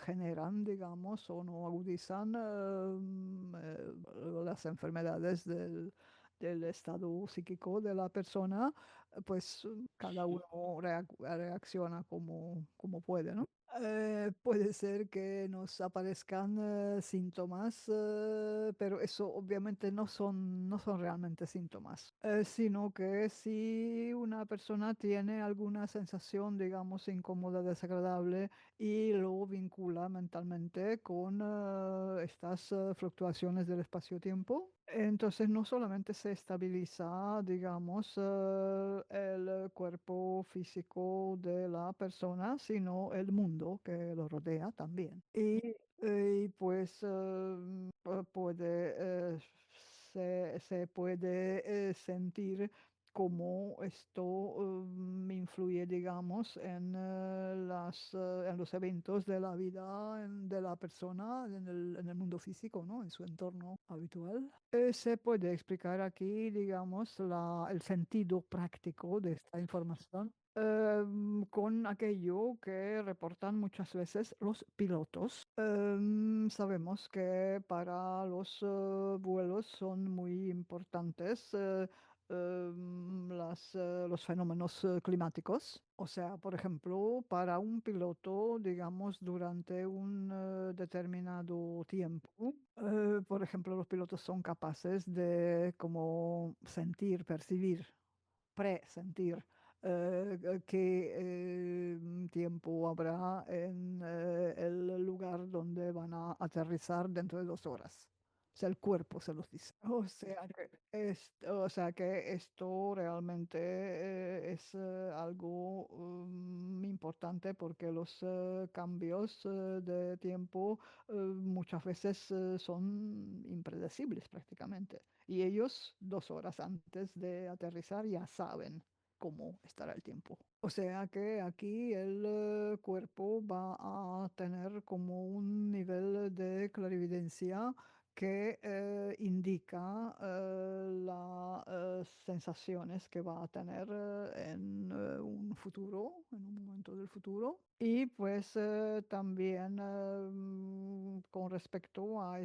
generan, digamos, o no agudizan las enfermedades del estado psíquico de la persona, pues cada uno reacciona como puede, ¿no? Puede ser que nos aparezcan síntomas, pero eso obviamente no son realmente síntomas, sino que si una persona tiene alguna sensación, digamos, incómoda, desagradable y lo vincula mentalmente con estas fluctuaciones del espacio-tiempo, entonces no solamente se estabiliza, digamos, el cuerpo físico de la persona, sino el mundo que lo rodea también. Y, pues puede, se puede sentir cómo esto influye, digamos, en los eventos de la vida de la persona en el mundo físico, ¿no? En su entorno habitual. Se puede explicar aquí, digamos, el sentido práctico de esta información con aquello que reportan muchas veces los pilotos. Sabemos que para los vuelos son muy importantes los fenómenos climáticos. O sea, por ejemplo, para un piloto, digamos, durante un determinado tiempo, por ejemplo, los pilotos son capaces de como sentir, percibir, presentir qué tiempo habrá en el lugar donde van a aterrizar dentro de 2 horas. O sea, el cuerpo se los dice. O sea que esto realmente es algo importante porque los cambios de tiempo muchas veces son impredecibles prácticamente. Y ellos 2 horas antes de aterrizar ya saben cómo estará el tiempo. O sea que aquí el cuerpo va a tener como un nivel de clarividencia que indica las sensaciones que va a tener en un futuro, en un momento del futuro. Y pues también con respecto a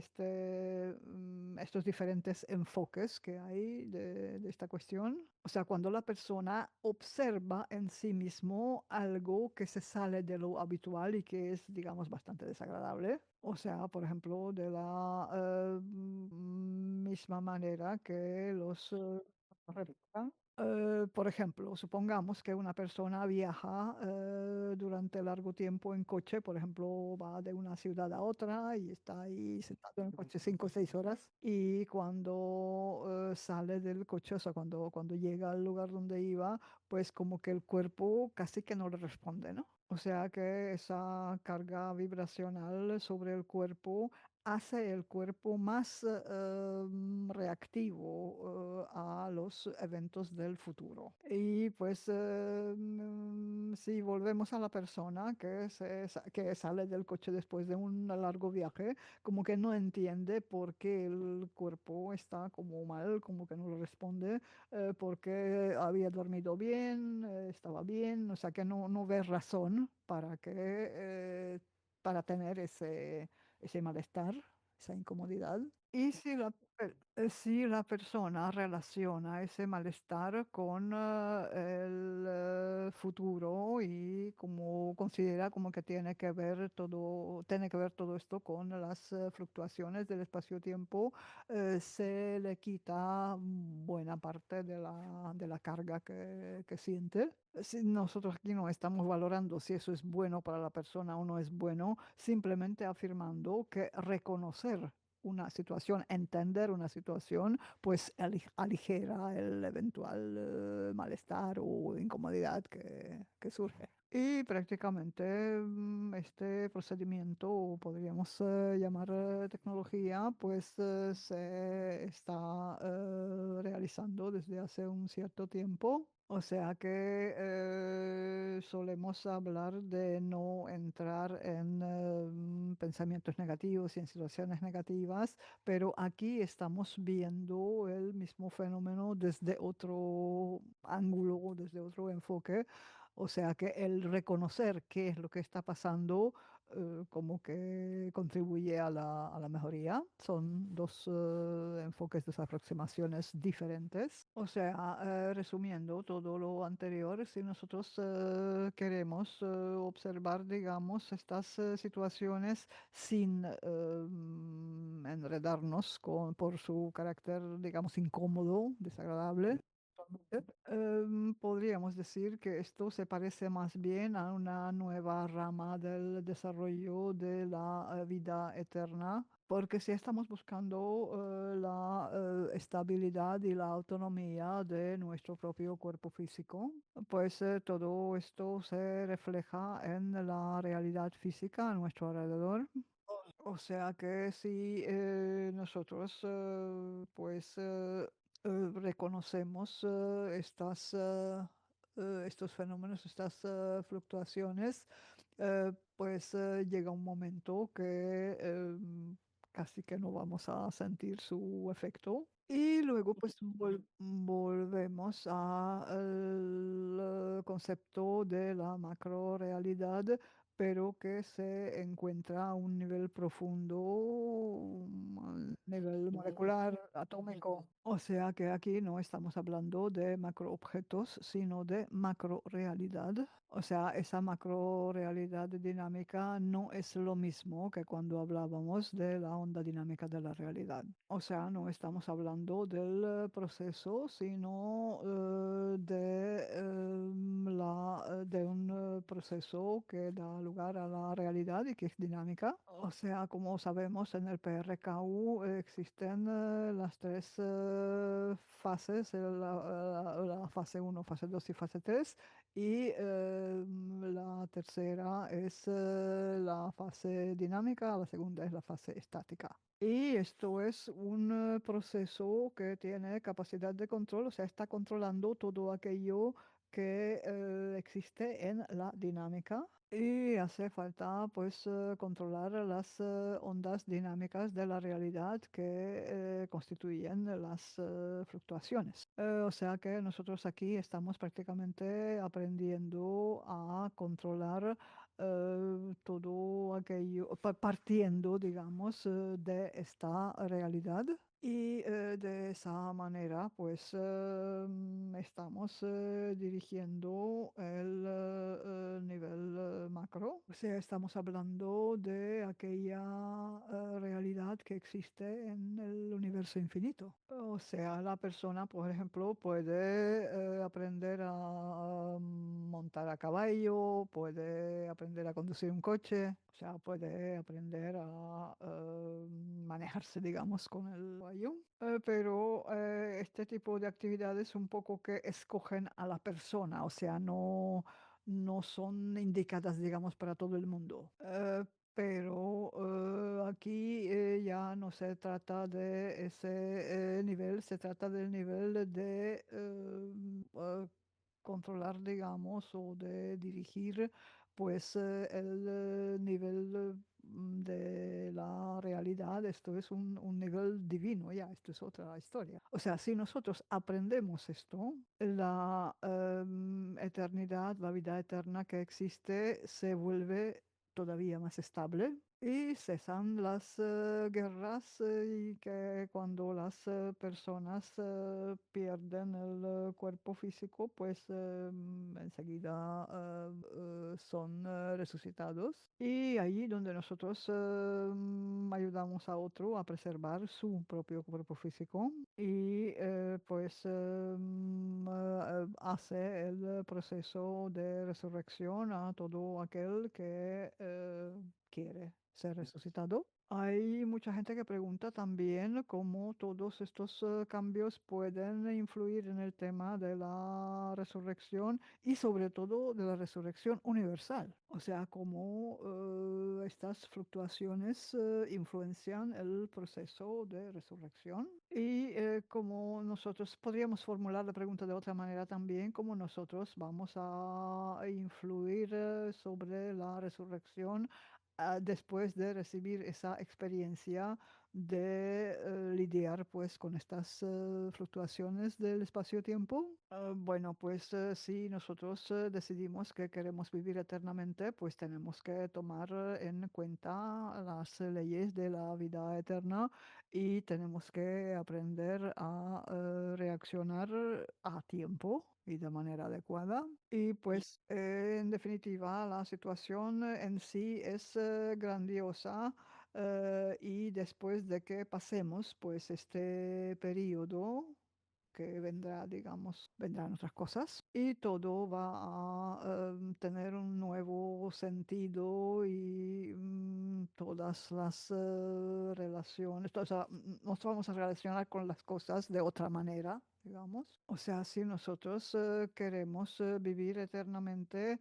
estos diferentes enfoques que hay de esta cuestión. O sea, cuando la persona observa en sí mismo algo que se sale de lo habitual y que es, digamos, bastante desagradable. O sea, por ejemplo, de la misma manera que los... repita. Por ejemplo, supongamos que una persona viaja durante largo tiempo en coche, por ejemplo, va de una ciudad a otra y está ahí sentado en el coche 5 o 6 horas y cuando sale del coche, o sea, cuando llega al lugar donde iba, pues como que el cuerpo casi que no le responde, ¿no? O sea que esa carga vibracional sobre el cuerpo hace el cuerpo más reactivo a los eventos del futuro. Y pues si volvemos a la persona que sale del coche después de un largo viaje, como que no entiende por qué el cuerpo está como mal, como que no le responde, porque había dormido bien, estaba bien, o sea que no ve razón para tener ese malestar, esa incomodidad. Y si la persona relaciona ese malestar con el futuro y como considera como que tiene que ver todo esto con las fluctuaciones del espacio-tiempo, se le quita buena parte de la carga que siente. Si nosotros aquí no estamos valorando si eso es bueno para la persona o no es bueno, simplemente afirmando que reconocer una situación, entender una situación, pues aligera el eventual malestar o incomodidad que surge. Y prácticamente este procedimiento, o podríamos llamar tecnología, pues se está realizando desde hace un cierto tiempo. O sea que solemos hablar de no entrar en pensamientos negativos y en situaciones negativas, pero aquí estamos viendo el mismo fenómeno desde otro ángulo, desde otro enfoque. O sea que el reconocer qué es lo que está pasando, como que contribuye a la mejoría. Son dos enfoques, dos aproximaciones diferentes. O sea, resumiendo todo lo anterior, si nosotros queremos observar, digamos, estas situaciones sin enredarnos por su carácter, digamos, incómodo, desagradable. Podríamos decir que esto se parece más bien a una nueva rama del desarrollo de la vida eterna, porque si estamos buscando la estabilidad y la autonomía de nuestro propio cuerpo físico, pues todo esto se refleja en la realidad física a nuestro alrededor. O sea que si nosotros pues reconocemos estos fenómenos, estas fluctuaciones, pues llega un momento que casi que no vamos a sentir su efecto. Y luego pues volvemos al concepto de la macro realidad, pero que se encuentra a un nivel profundo, a nivel molecular, atómico. O sea que aquí no estamos hablando de macroobjetos, sino de macrorealidad. O sea, esa macrorealidad dinámica no es lo mismo que cuando hablábamos de la onda dinámica de la realidad. O sea, no estamos hablando del proceso, sino de un proceso que da lugar a la realidad y que es dinámica. O sea, como sabemos, en el PRKU existen las tres fases, la fase uno, fase 2 y fase 3. Y la tercera es la fase dinámica, la segunda es la fase estática. Y esto es un proceso que tiene capacidad de control, o sea, está controlando todo aquello que existe en la dinámica. Y hace falta pues controlar las ondas dinámicas de la realidad que constituyen las fluctuaciones. O sea que nosotros aquí estamos prácticamente aprendiendo a controlar todo aquello, partiendo, digamos, de esta realidad. Y de esa manera, pues estamos dirigiendo el nivel macro. O sea, estamos hablando de aquella realidad que existe en el universo infinito. O sea, la persona, por ejemplo, puede aprender a montar a caballo, puede aprender a conducir un coche, o sea, puede aprender a manejarse, digamos, con el caballo. Pero este tipo de actividades un poco que escogen a la persona, o sea, no son indicadas, digamos, para todo el mundo. Pero aquí ya no se trata de ese nivel, se trata del nivel de controlar, digamos, o de dirigir, pues el nivel de la realidad. Esto es un nivel divino, ya, esto es otra historia. O sea, si nosotros aprendemos esto, la eternidad, la vida eterna que existe, se vuelve todavía más estable y cesan las guerras y que cuando las personas pierden el cuerpo físico, pues enseguida son resucitados. Y allí donde nosotros ayudamos a otro a preservar su propio cuerpo físico y pues hace el proceso de resurrección a todo aquel que quiere ser resucitado. Hay mucha gente que pregunta también cómo todos estos cambios pueden influir en el tema de la resurrección y sobre todo de la resurrección universal. O sea, cómo estas fluctuaciones influencian el proceso de resurrección y cómo nosotros podríamos formular la pregunta de otra manera también, cómo nosotros vamos a influir sobre la resurrección después de recibir esa experiencia de lidiar pues con estas fluctuaciones del espacio-tiempo. Bueno, pues si nosotros decidimos que queremos vivir eternamente, pues tenemos que tomar en cuenta las leyes de la vida eterna y tenemos que aprender a reaccionar a tiempo y de manera adecuada. Y pues en definitiva la situación en sí es grandiosa y después de que pasemos pues este periodo que vendrá, digamos, vendrán otras cosas y todo va a tener un nuevo sentido y todas las relaciones, o sea, nos vamos a relacionar con las cosas de otra manera, digamos. O sea, si nosotros queremos vivir eternamente,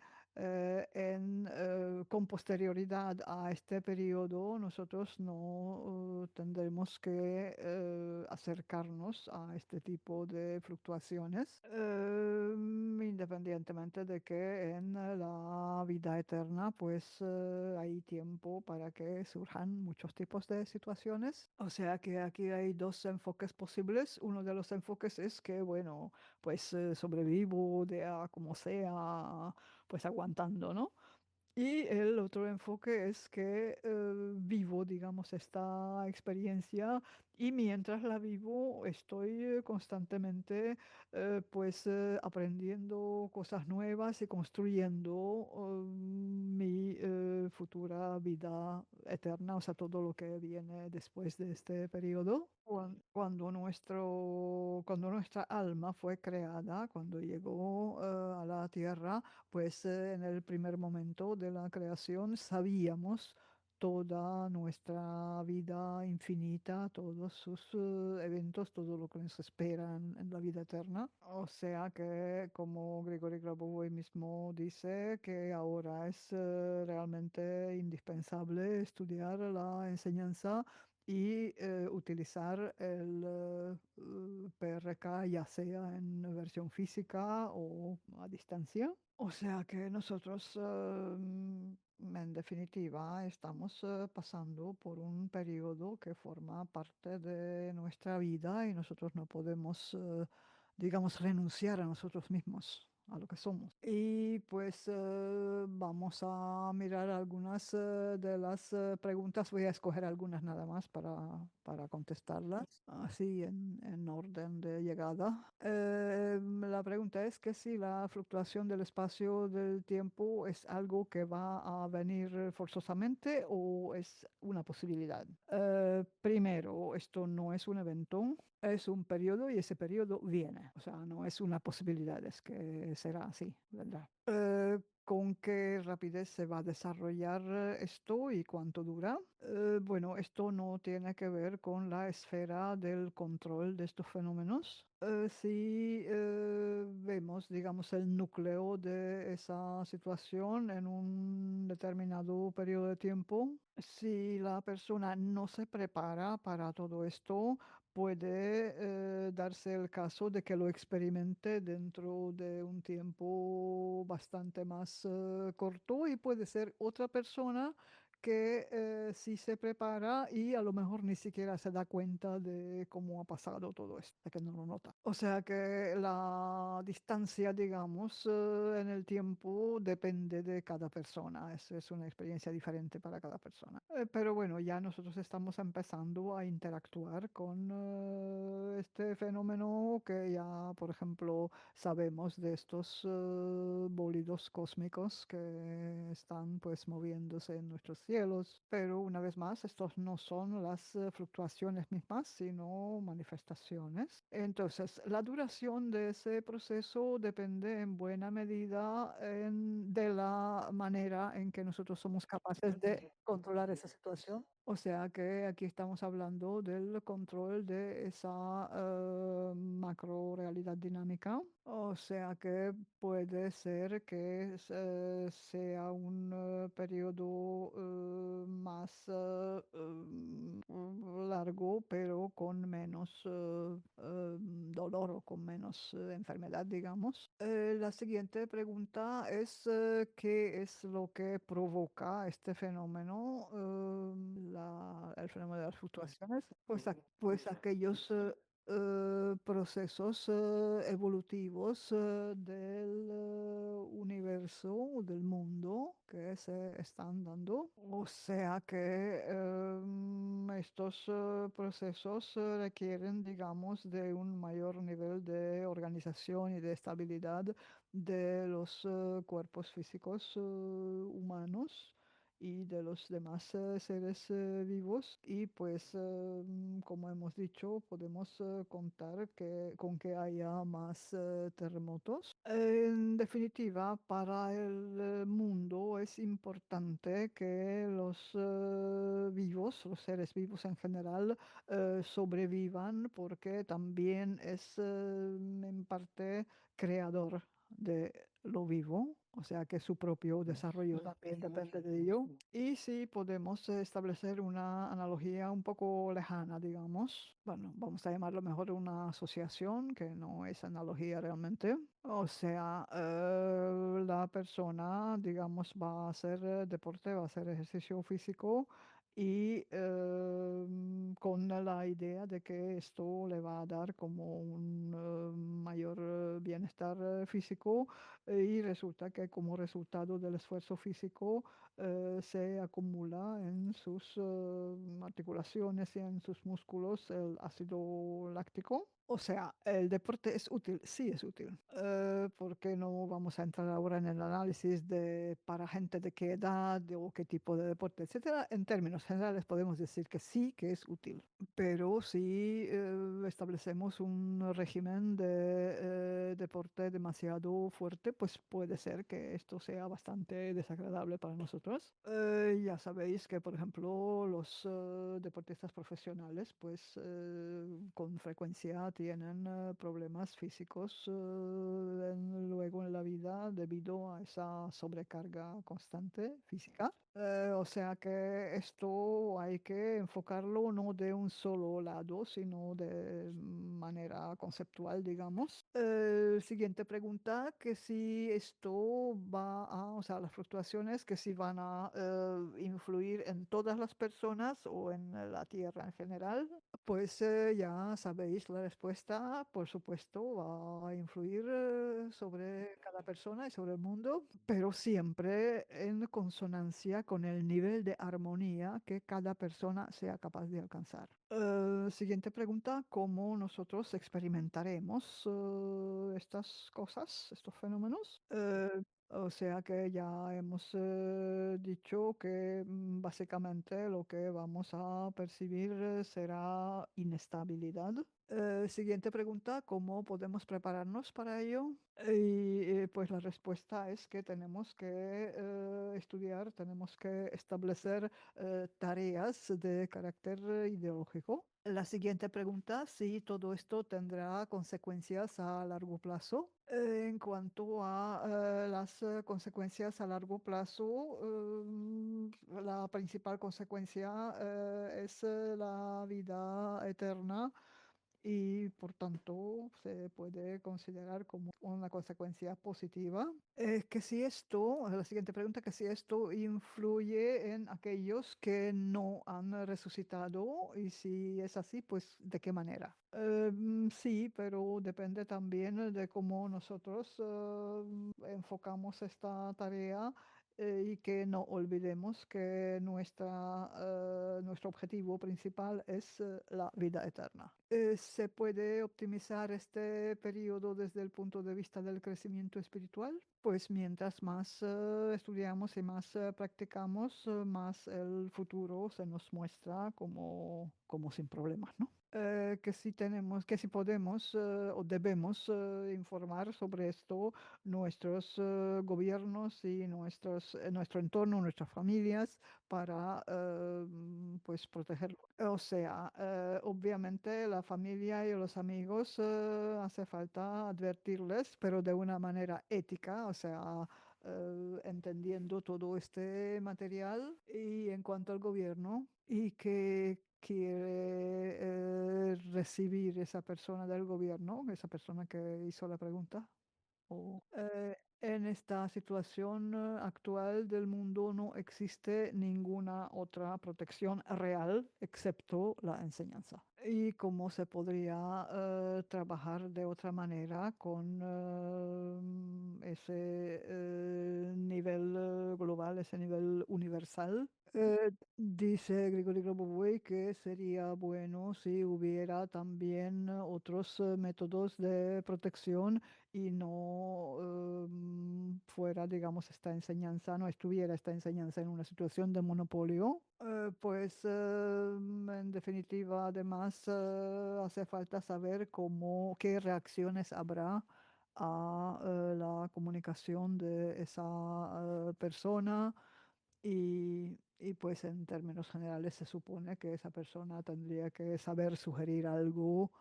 con posterioridad a este periodo, nosotros no tendremos que acercarnos a este tipo de fluctuaciones, independientemente de que en la vida eterna pues hay tiempo para que surjan muchos tipos de situaciones. O sea que aquí hay dos enfoques posibles. Uno de los enfoques es que, bueno, pues sobrevivo de a como sea, pues aguantando, ¿no? Y el otro enfoque es que vivo, digamos, esta experiencia y mientras la vivo estoy constantemente pues aprendiendo cosas nuevas y construyendo mi futura vida eterna, o sea, todo lo que viene después de este periodo. Cuando nuestra alma fue creada, cuando llegó a la tierra, pues en el primer momento de la creación sabíamos toda nuestra vida infinita, todos sus eventos, todo lo que nos espera en la vida eterna. O sea que, como Gregory Grabovoi mismo dice, que ahora es realmente indispensable estudiar la enseñanza y utilizar el PRK ya sea en versión física o a distancia. O sea que nosotros, en definitiva, estamos pasando por un periodo que forma parte de nuestra vida y nosotros no podemos, digamos, renunciar a nosotros mismos. a lo que somos. Y pues vamos a mirar algunas de las preguntas. Voy a escoger algunas nada más para contestarlas, así en orden de llegada. La pregunta es que si la fluctuación del espacio del tiempo es algo que va a venir forzosamente o es una posibilidad. Primero, esto no es un evento, es un periodo y ese periodo viene. O sea, no es una posibilidad, es que será así, ¿verdad? ¿Con qué rapidez se va a desarrollar esto y cuánto dura? Bueno, esto no tiene que ver con la esfera del control de estos fenómenos. Si vemos, digamos, el núcleo de esa situación en un determinado periodo de tiempo, si la persona no se prepara para todo esto, puede darse el caso de que lo experimente dentro de un tiempo bastante más corto y puede ser otra persona que sí se prepara y a lo mejor ni siquiera se da cuenta de cómo ha pasado todo esto, de que no lo nota. O sea que la distancia, digamos, en el tiempo depende de cada persona. Es una experiencia diferente para cada persona. Pero bueno, ya nosotros estamos empezando a interactuar con este fenómeno que ya, por ejemplo, sabemos de estos bólidos cósmicos que están pues moviéndose en nuestros cielos, pero una vez más, estos no son las fluctuaciones mismas, sino manifestaciones. Entonces, la duración de ese proceso depende en buena medida de la manera en que nosotros somos capaces de controlar esa situación. O sea que aquí estamos hablando del control de esa macro realidad dinámica. O sea que puede ser que sea un periodo más largo, pero con menos dolor o con menos enfermedad, digamos. La siguiente pregunta es ¿qué es lo que provoca este fenómeno, el fenómeno de las fluctuaciones? Pues, pues aquellos procesos evolutivos del universo, del mundo que se están dando. O sea que estos procesos requieren, digamos, de un mayor nivel de organización y de estabilidad de los cuerpos físicos humanos y de los demás seres vivos y pues como hemos dicho podemos contar con que haya más terremotos. En definitiva, para el mundo es importante que los vivos, los seres vivos en general, sobrevivan porque también es en parte creador de lo vivo, o sea que su propio desarrollo también depende de ello. Y si podemos establecer una analogía un poco lejana, digamos, bueno, vamos a llamarlo mejor una asociación, que no es analogía realmente. O sea, la persona, digamos, va a hacer deporte, va a hacer ejercicio físico y con la idea de que esto le va a dar como un mayor bienestar físico y resulta que como resultado del esfuerzo físico se acumula en sus articulaciones y en sus músculos el ácido láctico. O sea, el deporte es útil, sí es útil, porque no vamos a entrar ahora en el análisis de para gente de qué edad o qué tipo de deporte, etcétera. En términos generales podemos decir que sí, que es útil, pero si establecemos un régimen de deporte demasiado fuerte, pues puede ser que esto sea bastante desagradable para nosotros. Ya sabéis que, por ejemplo, los deportistas profesionales, pues con frecuencia tienen problemas físicos luego en la vida debido a esa sobrecarga constante física. O sea que esto hay que enfocarlo no de un solo lado, sino manera conceptual, digamos. Siguiente pregunta, que si esto va a, o sea, las fluctuaciones, que si van a influir en todas las personas o en la Tierra en general. Pues ya sabéis la respuesta, por supuesto, va a influir sobre cada persona y sobre el mundo, pero siempre en consonancia con el nivel de armonía que cada persona sea capaz de alcanzar. Siguiente pregunta, ¿cómo nosotros experimentaremos estas cosas, estos fenómenos? O sea que ya hemos dicho que básicamente lo que vamos a percibir será inestabilidad. Siguiente pregunta, ¿cómo podemos prepararnos para ello? Y pues la respuesta es que tenemos que estudiar, tenemos que establecer tareas de carácter ideológico. La siguiente pregunta, si todo esto tendrá consecuencias a largo plazo. En cuanto a las consecuencias a largo plazo, la principal consecuencia es la vida eterna y por tanto se puede considerar como una consecuencia positiva. Que si esto, la siguiente pregunta, que si esto influye en aquellos que no han resucitado y si es así, pues ¿de qué manera? Sí, pero depende también de cómo nosotros enfocamos esta tarea y que no olvidemos que nuestro objetivo principal es la vida eterna. ¿Se puede optimizar este periodo desde el punto de vista del crecimiento espiritual? Pues mientras más estudiamos y más practicamos, más el futuro se nos muestra como sin problemas, ¿no? Que si tenemos, que si podemos o debemos informar sobre esto nuestros gobiernos y nuestro entorno, nuestras familias, para pues protegerlo. O sea, obviamente la familia y los amigos hace falta advertirles, pero de una manera ética, o sea, entendiendo todo este material. Y en cuanto al gobierno, y que quiere recibir esa persona del gobierno, esa persona que hizo la pregunta. En esta situación actual del mundo no existe ninguna otra protección real excepto la enseñanza. ¿Y cómo se podría trabajar de otra manera con ese nivel global, ese nivel universal? Dice Grigori Grabovoi que sería bueno si hubiera también otros métodos de protección y no fuera, digamos, esta enseñanza, no estuviera esta enseñanza en una situación de monopolio. Pues en definitiva, además, hace falta saber qué reacciones habrá a la comunicación de esa persona y pues en términos generales se supone que esa persona tendría que saber sugerir algo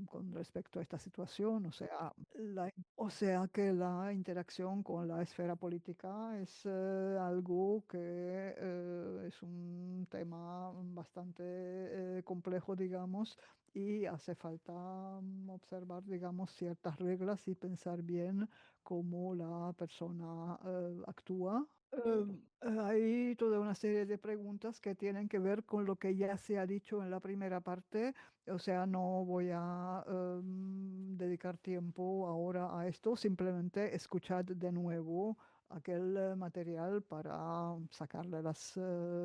con respecto a esta situación, o sea que la interacción con la esfera política es algo que es un tema bastante complejo, digamos, y hace falta observar, digamos, ciertas reglas y pensar bien cómo la persona actúa. Hay toda una serie de preguntas que tienen que ver con lo que ya se ha dicho en la primera parte, o sea, no voy a dedicar tiempo ahora a esto, simplemente escuchad de nuevo aquel material para sacarle las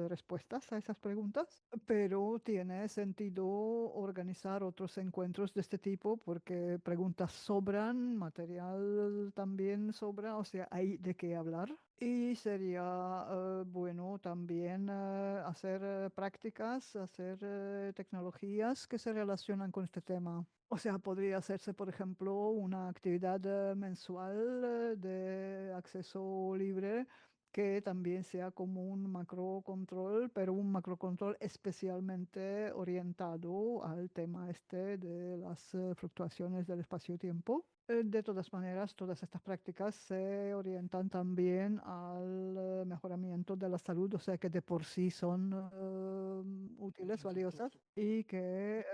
respuestas a esas preguntas, pero tiene sentido organizar otros encuentros de este tipo porque preguntas sobran, material también sobra, o sea, hay de qué hablar. Y sería bueno también hacer prácticas, hacer tecnologías que se relacionan con este tema. O sea, podría hacerse, por ejemplo, una actividad mensual de acceso libre que también sea como un macrocontrol, pero un macrocontrol especialmente orientado al tema este de las fluctuaciones del espacio-tiempo. De todas maneras, todas estas prácticas se orientan también al mejoramiento de la salud, o sea que de por sí son útiles, valiosas, y que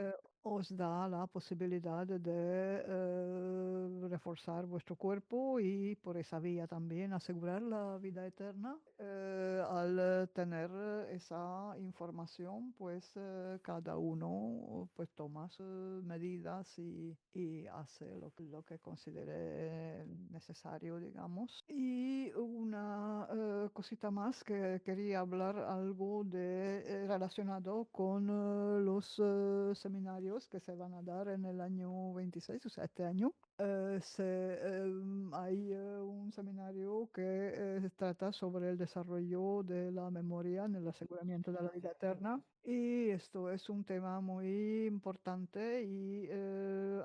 os da la posibilidad de reforzar vuestro cuerpo y por esa vía también asegurar la vida eterna. Al tener esa información, pues cada uno pues toma sus medidas y hace lo que considere necesario, digamos. Y una cosita más que quería hablar algo de relacionado con los seminarios que se van a dar en el año 26, o sea, este año. Hay un seminario que trata sobre el desarrollo de la memoria en el aseguramiento de la vida eterna. Y esto es un tema muy importante y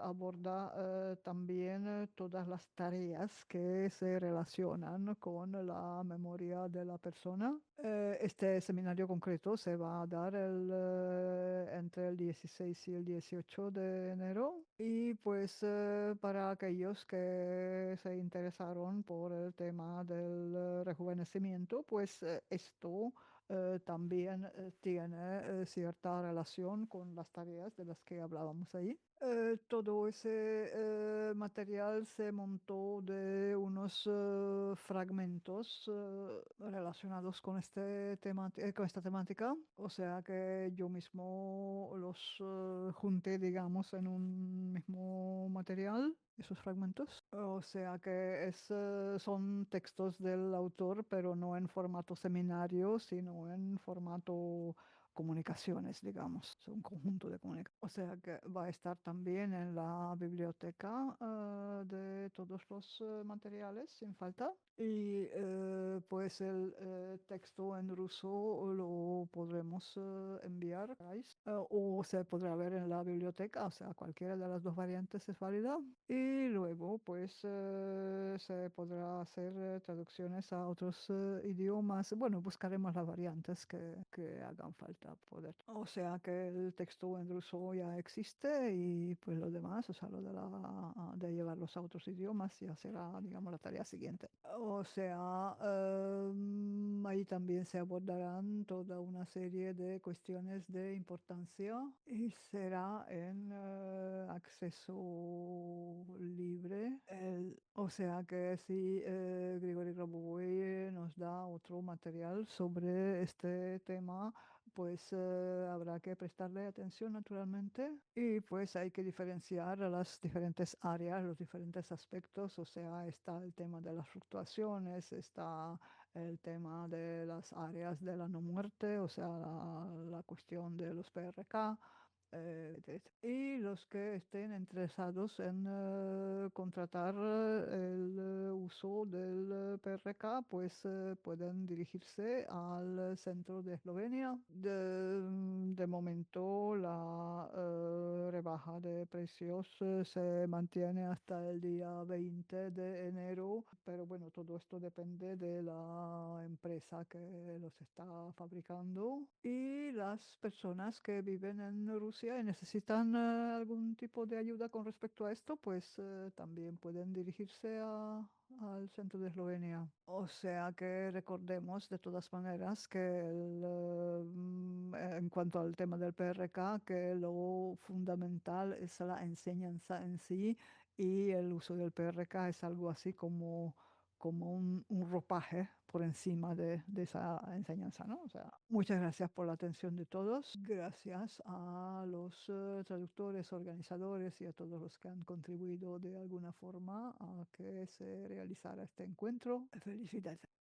aborda también todas las tareas que se relacionan con la memoria de la persona. Este seminario concreto se va a dar entre el 16 y el 18 de enero y pues para aquellos que se interesaron por el tema del rejuvenecimiento, pues esto también tiene cierta relación con las tareas de las que hablábamos ahí. Todo ese material se montó de unos fragmentos relacionados con, con esta temática, o sea que yo mismo los junté, digamos, en un mismo material, esos fragmentos. O sea que son textos del autor, pero no en formato seminario, sino en formato comunicaciones, digamos, es un conjunto de comunicaciones. O sea que va a estar también en la biblioteca de todos los materiales, sin falta. Y pues el texto en ruso lo podremos enviar, ¿veis? O se podrá ver en la biblioteca, o sea, cualquiera de las dos variantes es válida. Y luego, pues, se podrá hacer traducciones a otros idiomas. Bueno, buscaremos las variantes que hagan falta poder. O sea que el texto en ruso ya existe y pues lo demás, o sea, lo de llevarlos a otros idiomas ya será, digamos, la tarea siguiente. O sea, ahí también se abordarán toda una serie de cuestiones de importancia y será en acceso libre. O sea que si Grigori Grabovoi nos da otro material sobre este tema, pues habrá que prestarle atención naturalmente y pues hay que diferenciar las diferentes áreas, los diferentes aspectos, o sea, está el tema de las fluctuaciones, está el tema de las áreas de la no muerte, o sea, la cuestión de los PRK. Y los que estén interesados en contratar el uso del PRK, pues pueden dirigirse al centro de Eslovenia. De momento, la rebaja de precios se mantiene hasta el día 20 de enero, pero bueno, todo esto depende de la empresa que los está fabricando y las personas que viven en Rusia y necesitan algún tipo de ayuda con respecto a esto, pues también pueden dirigirse al centro de Eslovenia. O sea que recordemos de todas maneras que en cuanto al tema del PRK, que lo fundamental es la enseñanza en sí y el uso del PRK es algo así como un ropaje por encima de esa enseñanza, ¿no? O sea, muchas gracias por la atención de todos. Gracias a los traductores, organizadores y a todos los que han contribuido de alguna forma a que se realizara este encuentro. Felicidades.